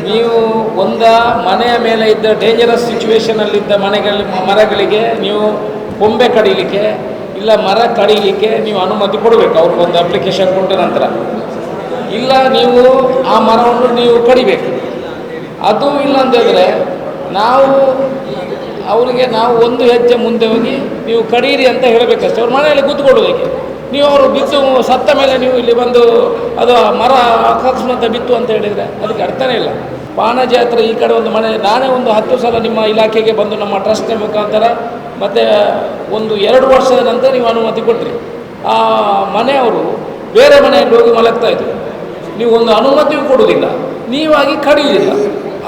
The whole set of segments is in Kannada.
ನೀವು ಮನೆಯ ಮೇಲೆ ಇದ್ದ ಡೇಂಜರಸ್ ಸಿಚುವೇಷನಲ್ಲಿದ್ದ ಮರಗಳಿಗೆ ನೀವು ಕೊಂಬೆ ಕಡಿಲಿಕ್ಕೆ ಇಲ್ಲ ಮರ ಕಡಿಲಿಕ್ಕೆ ನೀವು ಅನುಮತಿ ಕೊಡಬೇಕು. ಅವ್ರಿಗೊಂದು ಅಪ್ಲಿಕೇಶನ್ ಕೊಟ್ಟ ನಂತರ ಇಲ್ಲ ನೀವು ಆ ಮರವನ್ನು ನೀವು ಕಡಿಬೇಕು. ಅದು ಇಲ್ಲ ಅಂತಂದರೆ ನಾವು ಒಂದು ಹೆಜ್ಜೆ ಮುಂದೆ ಹೋಗಿ ನೀವು ಕಡೀರಿ ಅಂತ ಹೇಳಬೇಕಷ್ಟೇ. ಅವ್ರ ಮನೆಯಲ್ಲಿ ಕೂತ್ಕೊಳ್ಳೋದಕ್ಕೆ ನೀವು ಅವರು ಬಿತ್ತು ಸತ್ತ ಮೇಲೆ ನೀವು ಇಲ್ಲಿ ಬಂದು ಅದು ಮರ ಅಕಸ್ಮಾತ್ ಬಿತ್ತು ಅಂತ ಹೇಳಿದರೆ ಅದಕ್ಕೆ ಅರ್ಥನೇ ಇಲ್ಲ. ಪಾನಜಾತ್ರೆ ಈ ಕಡೆ ಒಂದು ಮನೆ ನಾನೇ ಒಂದು 10 ಸಲ ನಿಮ್ಮ ಇಲಾಖೆಗೆ ಬಂದು ನಮ್ಮ ಟ್ರಸ್ಟ್ನ ಮುಖಾಂತರ ಮತ್ತು 1-2 ವರ್ಷದ ನಂತರ ನೀವು ಅನುಮತಿ ಕೊಟ್ಟರಿ. ಆ ಮನೆಯವರು ಬೇರೆ ಮನೆಯಲ್ಲಿ ಹೋಗಿ ಮಲಗ್ತಾಯಿದ್ರು. ನೀವು ಒಂದು ಅನುಮತಿಯೂ ಕೊಡುವುದಿಲ್ಲ, ನೀವಾಗಿ ಕಡಿಯುವುದಿಲ್ಲ.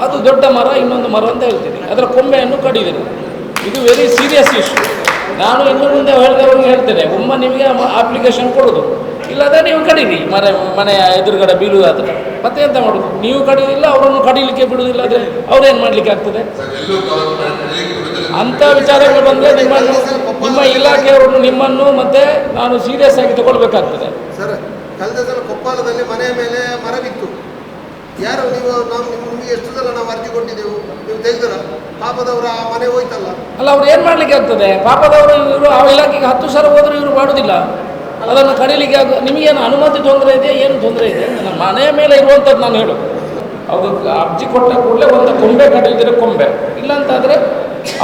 ಅದು ದೊಡ್ಡ ಮರ ಇನ್ನೊಂದು ಮರ ಅಂತ ಹೇಳ್ತೀನಿ, ಅದರ ಕೊಂಬೆಯನ್ನು ಕಡಿಯುವುದಿಲ್ಲ. ಇದು ವೆರಿ ಸೀರಿಯಸ್ ಇಶ್ಯೂ. ನಾನು ಇನ್ನು ಮುಂದೆ ಹೇಳಿದವ್ರಿಗೆ ಹೇಳ್ತೇನೆ, ನಿಮಗೆ ಅಪ್ಲಿಕೇಶನ್ ಕೊಡೋದು, ಇಲ್ಲದೆ ನೀವು ಕಡೀರಿ ಮನೆಯ ಎದುರುಗಡೆ ಬೀಳುವುದಾದರೆ. ಮತ್ತೆ ಎಂತ ಮಾಡೋದು? ನೀವು ಕಡಿಯೋದಿಲ್ಲ, ಅವರನ್ನು ಕಡಿಲಿಕ್ಕೆ ಬಿಡುವುದಿಲ್ಲ ಅಂದರೆ ಅವ್ರೇನು ಮಾಡಲಿಕ್ಕೆ ಆಗ್ತದೆ? ಅಂಥ ವಿಚಾರಗಳು ಬಂದರೆ ನಿಮ್ಮ ಇಲಾಖೆಯವರು ನಿಮ್ಮನ್ನು ಮತ್ತೆ ನಾನು ಸೀರಿಯಸ್ ಆಗಿ ತಗೊಳ್ಬೇಕಾಗ್ತದೆ. ಸರ್, ಕಳೆದ ಸಲ ಕೊಪ್ಪಳದಲ್ಲಿ ಮನೆಯ ಮೇಲೆ ಮರ ಬಿತ್ತು. ಯಾರು ನಿಮಗೆ ಎಷ್ಟು ಸಲ ನಾವು ಅರ್ಜಿ ಕೊಟ್ಟಿದ್ದೆವು, ನೀವು ತೆಗೆದರ ಪಾಪದವರು ಆ ಮನೆ ಹೋಯ್ತಲ್ಲ. ಅಲ್ಲ, ಅವ್ರು ಏನು ಮಾಡಲಿಕ್ಕೆ ಆಗ್ತದೆ? ಪಾಪದವರು ಇವರು ಆ ಇಲಾಖೆಗೆ 10 ಸಲ ಹೋದರೂ ಇವರು ಮಾಡೋದಿಲ್ಲ. ಅದನ್ನು ಕಡಿಲಿಕ್ಕೆ ನಿಮಗೇನು ಅನುಮತಿ ತೊಂದರೆ ಇದೆ? ಏನು ತೊಂದರೆ ಇದೆ? ನನ್ನ ಮನೆಯ ಮೇಲೆ ಇರುವಂಥದ್ದು ನಾನು ಹೇಳು. ಅವರು ಅರ್ಜಿ ಕೊಟ್ಟ ಕೂಡಲೇ ಒಂದು ಕೊಂಬೆ ಕಡಿಯಿದ್ರೆ ಕೊಂಬೆ, ಇಲ್ಲಾಂತಾದರೆ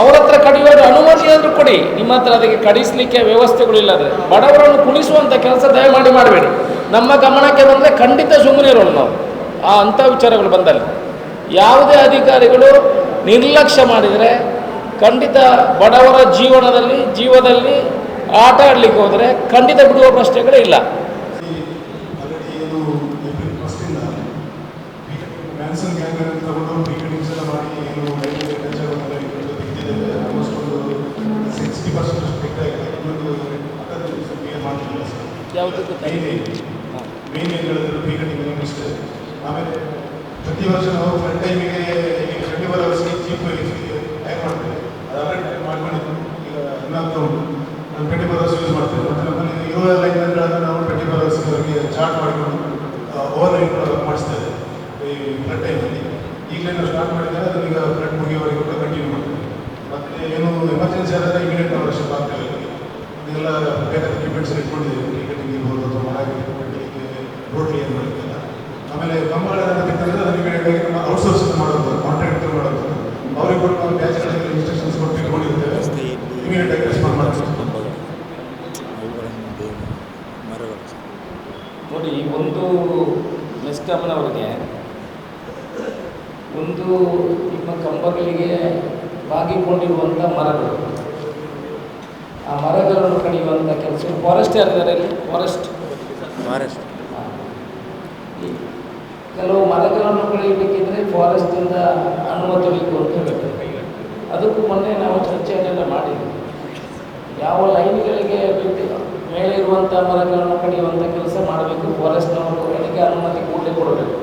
ಅವ್ರ ಹತ್ರ ಕಡಿಯುವ ಅನುಮತಿ ಆದರೂ ಕೊಡಿ. ನಿಮ್ಮ ಹತ್ರ ಅದಕ್ಕೆ ಕಡಿಸಲಿಕ್ಕೆ ವ್ಯವಸ್ಥೆಗಳಿಲ್ಲದೆ ಬಡವರನ್ನು ಕುಣಿಸುವಂಥ ಕೆಲಸ ದಯಮಾಡಿ ಮಾಡಬೇಡಿ. ನಮ್ಮ ಗಮನಕ್ಕೆ ಬಂದರೆ ಖಂಡಿತ ಸುಮ್ಮನೆ ಇರೋಣ ನಾವು. ಅಂಥ ವಿಚಾರಗಳು ಬಂದಲ್ಲಿ ಯಾವುದೇ ಅಧಿಕಾರಿಗಳು ನಿರ್ಲಕ್ಷ್ಯ ಮಾಡಿದರೆ ಖಂಡಿತ ಬಡವರ ಜೀವದಲ್ಲಿ ಆಟ ಆಡಲಿಕ್ಕೆ ಹೋದರೆ ಖಂಡಿತ ಬಿಡುವ ಪ್ರಶ್ನೆಗಳೇ ಇಲ್ಲ. ಆಮೇಲೆ ಪ್ರತಿ ವರ್ಷ ನಾವು ಫ್ರಂಟ್ ಟೈಮಿಗೆ ಈಗ 24 ಅವರ್ಸ್ಗೆ ಜೀಪ್ ಟೈಮ್ ಮಾಡ್ತೇವೆ. ಅದು ಆಲ್ರೆಡಿ ಮಾಡ್ಕೊಂಡಿದ್ದು ಈಗ ಇನ್ನೊಂದು ನಾವು 24 ಅವರ್ಸ್ ಯೂಸ್ ಮಾಡ್ತೇವೆ. ಮತ್ತು ನಮ್ಮಲ್ಲಿ ಇರುವ ಲೈನ್ಗಳನ್ನು ನಾವು 24 ಅವರ್ಸ್ವರೆಗೆ ಚಾರ್ಟ್ ಮಾಡಿಕೊಂಡು ಓವರ್ ನೈಟ್ ಮಾಡಿಸ್ತೇವೆ ಈ ಫ್ರಂಟ್ ಟೈಮಲ್ಲಿ. ಈಗಲೇ ನಾವು ಸ್ಟಾರ್ಟ್ ಮಾಡಿದರೆ ಅದನ್ನು ಈಗ ಫ್ರಂಟ್ ಮುಗಿಯುವವರೆಗೆ ಕೂಡ ಕಂಟಿನ್ಯೂ ಮಾಡ್ತೇವೆ. ಮತ್ತು ಏನು ಎಮರ್ಜೆನ್ಸಿ ಆದರೆ ಇಮಿಡಿಯೇಟ್ ನಾವು ವರ್ಷ ಆಗ್ತೇವೆ. ಇದೆಲ್ಲ ಬೇಕಾದ ಎಕ್ವಿಪ್ಮೆಂಟ್ಸ್ ಇಟ್ಕೊಂಡಿದ್ದೇವೆ. ಟಿಕೆಟಿಂಗ್ ಇರ್ಬೋದು ಅಥವಾ ಮರ ಕಟ್ಟಲಿಕ್ಕೆ, ರೋಡ್ ಕ್ಲಿಯರ್ ಮಾಡಲಿಕ್ಕೆಲ್ಲ. ಆಮೇಲೆ ಕಂಬಗಳನ್ನು ಬಿತ್ತಂದರೆ ಅದನ್ನು ಇಮಿಡಿಯೇಟಾಗಿ ನಮ್ಮ ಔಟ್ಸೋರ್ಸ್ ಮಾಡೋದು, ಕಾಂಟ್ರಾಕ್ಟರ್ ಮಾಡೋದು, ಅವ್ರಿಗೆ ಕೊಟ್ಟು ನಾವು ಬ್ಯಾಚ್ಗಳಲ್ಲಿ ಇನ್ಸ್ಟ್ರಕ್ಷನ್ಸ್ ಕೊಟ್ಟು ಇಟ್ಕೊಂಡಿರ್ತೇವೆ. ಇಮಿಡಿಯೇಟಾಗಿ ರೆಸ್ಪಾಂಡ್ ಮಾಡ್ತೀವಿ. ನೋಡಿ, ಒಂದು ಮೆಸ್ಕಾಮ್ನವರಿಗೆ ನಿಮ್ಮ ಕಂಬಗಳಿಗೆ ಬಾಗಿಕೊಂಡಿರುವಂಥ ಮರಗಳು, ಆ ಮರಗಳನ್ನು ಕಡಿಯುವಂಥ ಕೆಲಸ ಫಾರೆಸ್ಟ್ ಯಾರಿದ್ದಾರೆ ಇಲ್ಲಿ? ಫಾರೆಸ್ಟ್ ಕೆಲವು ಮರಗಳನ್ನು ಕಡಿಯಬೇಕಿದ್ರೆ ಫಾರೆಸ್ಟಿಂದ ಅನುಮತಿ ಬೇಕು ಅಂತ ಹೇಳಬೇಕು. ಅದಕ್ಕೂ ಮೊನ್ನೆ ನಾವು ಚರ್ಚೆಯನ್ನೆಲ್ಲ ಮಾಡಿದ್ವಿ. ಯಾವ ಲೈನ್ಗಳಿಗೆ ಬಿಟ್ಟು ಮೇಲೆ ಇರುವಂಥ ಮರಗಳನ್ನು ಕಡಿಯುವಂಥ ಕೆಲಸ ಮಾಡಬೇಕು, ಫಾರೆಸ್ಟ್ನವರು ಅದಕ್ಕೆ ಅನುಮತಿ ಕೂಡಲೇ ಕೊಡಬೇಕು.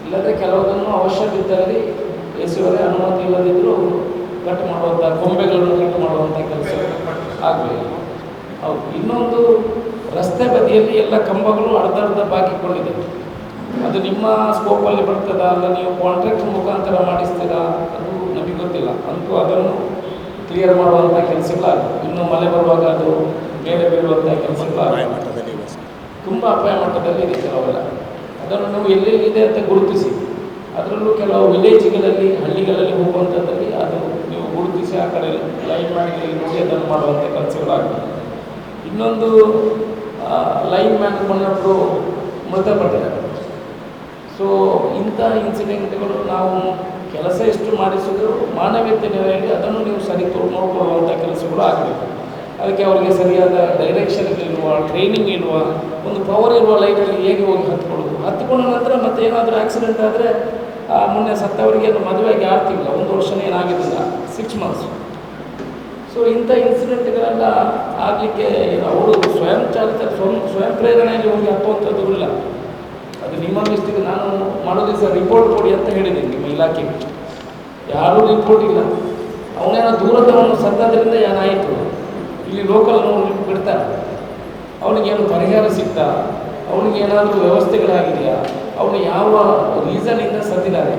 ಇಲ್ಲದ್ರೆ ಕೆಲವುದನ್ನು ಅವಶ್ಯ ಬಿದ್ದಲ್ಲಿ ಎಸಿಯವರೇ ಅನುಮತಿ ಇಲ್ಲದಿದ್ದರೂ ಕಟ್ ಮಾಡುವಂಥ ಕೊಂಬೆಗಳನ್ನು ಕಟ್ ಮಾಡುವಂಥ ಕೆಲಸ ಆಗಬೇಕು. ಹೌದು. ಇನ್ನೊಂದು, ರಸ್ತೆ ಬದಿಯಲ್ಲಿ ಎಲ್ಲ ಕಂಬಗಳು ಅರ್ಧ ಬಾಕಿಕೊಂಡಿದೆ. ಅದು ನಿಮ್ಮ ಸ್ಕೋಪಲ್ಲಿ ಬರ್ತದಾ ಅಲ್ಲ ನೀವು ಕಾಂಟ್ರಾಕ್ಟ್ ಮುಖಾಂತರ ಮಾಡಿಸ್ತೀರಾ ಅದು ನಮಗೆ ಗೊತ್ತಿಲ್ಲ. ಅಂತೂ ಅದನ್ನು ಕ್ಲಿಯರ್ ಮಾಡುವಂಥ ಕೆಲಸಗಳಾಗಬೇಕು. ಇನ್ನು ಮಳೆ ಬರುವಾಗ ಅದು ಮೇಲೆ ಬೀಳುವಂಥ ಕೆಲಸಗಳಾಗಬೇಕು. ತುಂಬ ಅಪಾಯ ಮಟ್ಟದಲ್ಲಿ ಇದೆ ಕೆಲವೆಲ್ಲ. ಅದನ್ನು ನೀವು ಎಲ್ಲೆಲ್ಲಿದೆ ಅಂತ ಗುರುತಿಸಿ, ಅದರಲ್ಲೂ ಕೆಲವು ವಿಲೇಜ್ಗಳಲ್ಲಿ, ಹಳ್ಳಿಗಳಲ್ಲಿ ಹೋಗುವಂಥದ್ದಲ್ಲಿ ಅದು ನೀವು ಗುರುತಿಸಿ ಆ ಕಡೆ ಲೈನ್ ಮಾಡಿ ನೋಡಿ ಅದನ್ನು ಮಾಡುವಂಥ ಕೆಲಸಗಳಾಗಬೇಕು. ಇನ್ನೊಂದು, ಲೈನ್ ಮ್ಯಾನ್ ಮೊನ್ನೊಬ್ಬರು ಮೃತಪಟ್ಟಿದ್ದಾರೆ. ಸೊ ಇಂಥ ಇನ್ಸಿಡೆಂಟ್ಗಳು ನಾವು ಕೆಲಸ ಎಷ್ಟು ಮಾಡಿಸಿದ್ರು ಮಾನವೀಯತೆ ನೆಲೆಯಲ್ಲಿ ಅದನ್ನು ನೀವು ಸರಿ ನೋಡಿಕೊಳ್ಳುವಂಥ ಕೆಲಸಗಳು ಆಗಬೇಕು. ಅದಕ್ಕೆ ಅವರಿಗೆ ಸರಿಯಾದ ಡೈರೆಕ್ಷನ್ ಇಲ್ವ, ಟ್ರೈನಿಂಗ್ ಇಲ್ವ, ಒಂದು ಪವರ್ ಇರುವ ಲೈನಲ್ಲಿ ಹೇಗೆ ಹೋಗಿ ಹತ್ಕೊಂಡ ನಂತರ ಮತ್ತೆ ಏನಾದರೂ ಆಕ್ಸಿಡೆಂಟ್ ಆದರೆ ಮೊನ್ನೆ ಸತ್ತವರಿಗೆ ಅದು ಮದುವೆಗೆ ಆಗ್ತಿಲ್ಲ, 1 ವರ್ಷನೇ ಏನಾಗಿದ್ದಿಲ್ಲ, 6 ಮಂತ್ಸ್. ಸೊ ಇಂಥ ಇನ್ಸಿಡೆಂಟ್ಗಳೆಲ್ಲ ಆಗಲಿಕ್ಕೆ ಅವರು ಸ್ವಯಂ ಪ್ರೇರಣೆಯಲ್ಲಿ ಹೋಗಿ ಹತ್ತುವಂಥದ್ದು ಇಲ್ಲ. ಅದು ನಿಮ್ಮ ಲಿಸ್ಟಿಗೆ ನಾನು ಮಾಡೋದು ಸರ್ ರಿಪೋರ್ಟ್ ಕೊಡಿ ಅಂತ ಹೇಳಿದ್ದೀನಿ ನಿಮ್ಮ ಇಲಾಖೆಗೆ. ಯಾರೂ ರಿಪೋರ್ಟ್ ಇಲ್ಲ. ಅವನೇನೋ ದೂರದವನು ಸತ್ತದ್ರಿಂದ ಏನಾಯಿತು, ಇಲ್ಲಿ ಲೋಕಲ್ ನೋಡ್ಲಿಕ್ಕೆ ಬಿಡ್ತಾರೆ. ಅವನಿಗೇನು ಪರಿಹಾರ ಸಿಗ್ತಾ, ಅವನಿಗೇನಾದರೂ ವ್ಯವಸ್ಥೆಗಳಾಗಿದೆಯಾ, ಅವನು ಯಾವ ರೀಸನಿಂದ ಸತ್ತಿದ್ದಾರೆ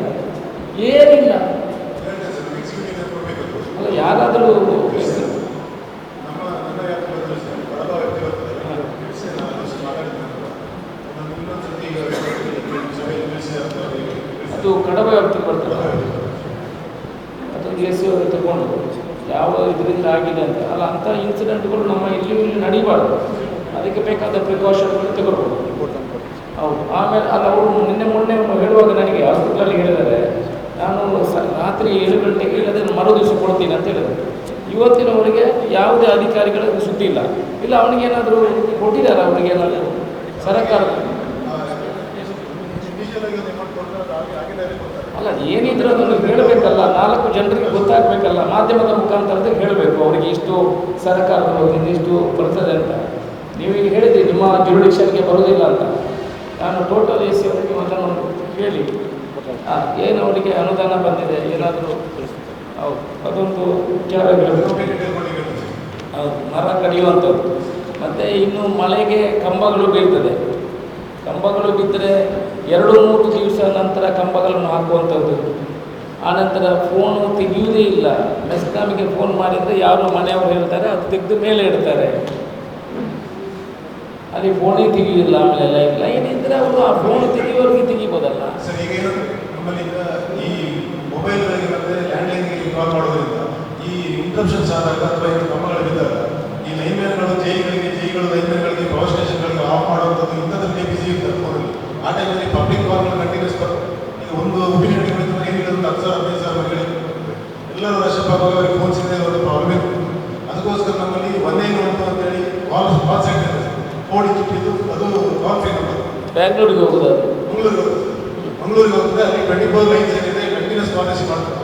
ಏನಿಲ್ಲ. ಅಲ್ಲ ಯಾರಾದರೂ ಅದು ಕಡಬ ವ್ಯಾಪ್ತಿಗೆ ಬರ್ತದೆ. ಅದೊಂದು ಎಸ್ ಸಿ ಅವರು ತಗೊಂಡು ಯಾವ ಇದರಿಂದ ಆಗಿದೆ ಅಂತ ಅಲ್ಲ, ಅಂಥ ಇನ್ಸಿಡೆಂಟ್ಗಳು ನಮ್ಮ ಇಲ್ಲಿ ನಡೀಬಾರ್ದು. ಅದಕ್ಕೆ ಬೇಕಾದ ಪ್ರಿಕಾಷನ್ಗಳು ತಗೊಳ್ಬೋದು. ಹೌದು. ಆಮೇಲೆ ಅಲ್ಲ ಅವರು ಮೊನ್ನೆ ಹೇಳುವಾಗ ನನಗೆ ಹಾಸ್ಪಿಟ್ಲಲ್ಲಿ ಹೇಳಿದ್ದಾರೆ, ನಾನು ರಾತ್ರಿ 7 ಗಂಟೆಗೆ ಇಲ್ಲದೆ ಮರು ದಿವಸ ಕೊಡ್ತೀನಿ ಅಂತ ಹೇಳಿದ್ರು. ಇವತ್ತಿನವರೆಗೆ ಯಾವುದೇ ಅಧಿಕಾರಿಗಳಿಗೆ ಸುದ್ದಿ ಇಲ್ಲ. ಅವನಿಗೇನಾದರೂ ಕೊಟ್ಟಿದ್ದಾರೆ, ಅವರಿಗೇನಾದರೂ ಸರ್ಕಾರದಲ್ಲಿ ಅಲ್ಲ ಏನಿದ್ರು ಅದನ್ನು ಹೇಳಬೇಕಲ್ಲ, 4 ಜನರಿಗೆ ಗೊತ್ತಾಗಬೇಕಲ್ಲ, ಮಾಧ್ಯಮದ ಮುಖಾಂತರದಲ್ಲಿ ಹೇಳಬೇಕು ಅವರಿಗೆ ಇಷ್ಟು ಸರ್ಕಾರದ ವತಿಯಿಂದ ಇಷ್ಟು ಬರ್ತದೆ ಅಂತ. ನೀವೀಗ ಹೇಳಿದ್ರಿ ನಿಮ್ಮ ಜುರಿಡಿಕ್ಷನ್ಗೆ ಬರೋದಿಲ್ಲ ಅಂತ. ನಾನು ಟೋಟಲ್ ಎಸ್ ಸಿ ಅವರಿಗೆ ಅದನ್ನು ಹೇಳಿ ಏನು ಅವರಿಗೆ ಅನುದಾನ ಬಂದಿದೆ ಏನಾದರೂ ಹೌದು ಅದೊಂದು ವಿಚಾರ ಹೇಳಬೇಕು. ಹೌದು, ಮರ ಕಡಿಯುವಂಥದ್ದು. ಮತ್ತು ಇನ್ನು ಮಳೆಗೆ ಕಂಬಗಳು ಬೀಳ್ತದೆ. ಕಂಬಗಳು ಬಿದ್ದರೆ 2-3 ದಿವಸ ನಂತರ ಕಂಬಗಳನ್ನು ಹಾಕುವಂಥದ್ದು. ಆನಂತರ ಫೋನು ತೆಗೆಯುವುದೇ ಇಲ್ಲ. ಮೆಸ್ಕಾಮಿಗೆ ಫೋನ್ ಮಾಡಿದರೆ ಯಾರು ಮನೆಯವರು ಹೇಳ್ತಾರೆ, ಅದು ತೆಗೆದು ಮೇಲೆ ಇಡ್ತಾರೆ. ಅಲ್ಲಿ ಫೋನೇ ತೆಗೆಯುವುದಿಲ್ಲ. ಆಮೇಲೆ ಲೈನ್ ಇದ್ದರೆ ಅವರು ಆ ಫೋನು ತೆಗೆಯುವವರಿಗೆ ತೆಗಿಬೋದಲ್ಲ. ಸರ್ ಈಗ ಏನಂದರೆ ನಮ್ಮಲ್ಲಿ ಈ ಮೊಬೈಲ್ಗಳಿಗೆ ಮತ್ತು ಲ್ಯಾಂಡ್ಲೈನ್ಗೆ ಕಾಲ್ ಮಾಡೋದ್ರಿಂದ ಈ ಇಂಟ್ರಪ್ಷನ್ಸ್ ಆದಾಗ ಅಥವಾ ಏನು ಕಂಬಗಳು ಬಿದ್ದಾಗ ಈ ಲೈನ್ಮ್ಯಾನ್ಗಳು ಜೈಗಳು ಲೈನ್ಮ್ಯಾನ್ಗಳಿಗೆ ಪವರ್ ಸ್ಟೇಷನ್ಗಳಿಗೆ ಆಫ್ ಮಾಡುವಂಥದ್ದು ಇಂಥದ್ರಲ್ಲಿ ಬಿಸಿ ಇರ್ತಾರೆ ಫೋನಲ್ಲಿ. ಆ ಟೈಮಲ್ಲಿ ಪಬ್ಲಿಕ್ ಕಾಲ್ಗಳು ಕಂಟಿನ್ಯೂಸ್ ಬರ್ತದೆ. ಈಗ ಒಂದು ಮಿನಿಟ್ಗೆ ಬಿಡ್ತಾರೆ ಏನಿಲ್ಲ ಒಂದು 10,000-15,000 ಮನೆಗಳಿಗೆ ಎಲ್ಲರೂ ರಶಪ್ ಆಗುವಾಗ ಅವರಿಗೆ ಫೋನ್ ಸಿಗದೆ ಒಂದು ಪ್ರಾಬ್ಲಮ್ ಇರ್ತದೆ. ಅದಕ್ಕೋಸ್ಕರ ನಮ್ಮಲ್ಲಿ 191 ಅಂತೇಳಿ ಕಾಲ್ ಸೆಂಟರ್ ಇದೆ. ಫೋನ್ ಇಟ್ಟಿದ್ದು ಅದು ಕಾಲ್ ಫ್ರೀ ನಂಬರ್. ಬ್ಯಾಂಗ್ಳೂರಿಗೆ ಹೋಗೋದು, ಮಂಗಳೂರಿಗೆ ಹೋಗ್ತದೆ. ಅಲ್ಲಿ 24 ಲೈನ್ಸ್ ಏನಿದೆ ಕಂಟಿನ್ಯೂಸ್ ಕಾಲ್ ರಿಸೀವ್ ಮಾಡ್ತಾರೆ.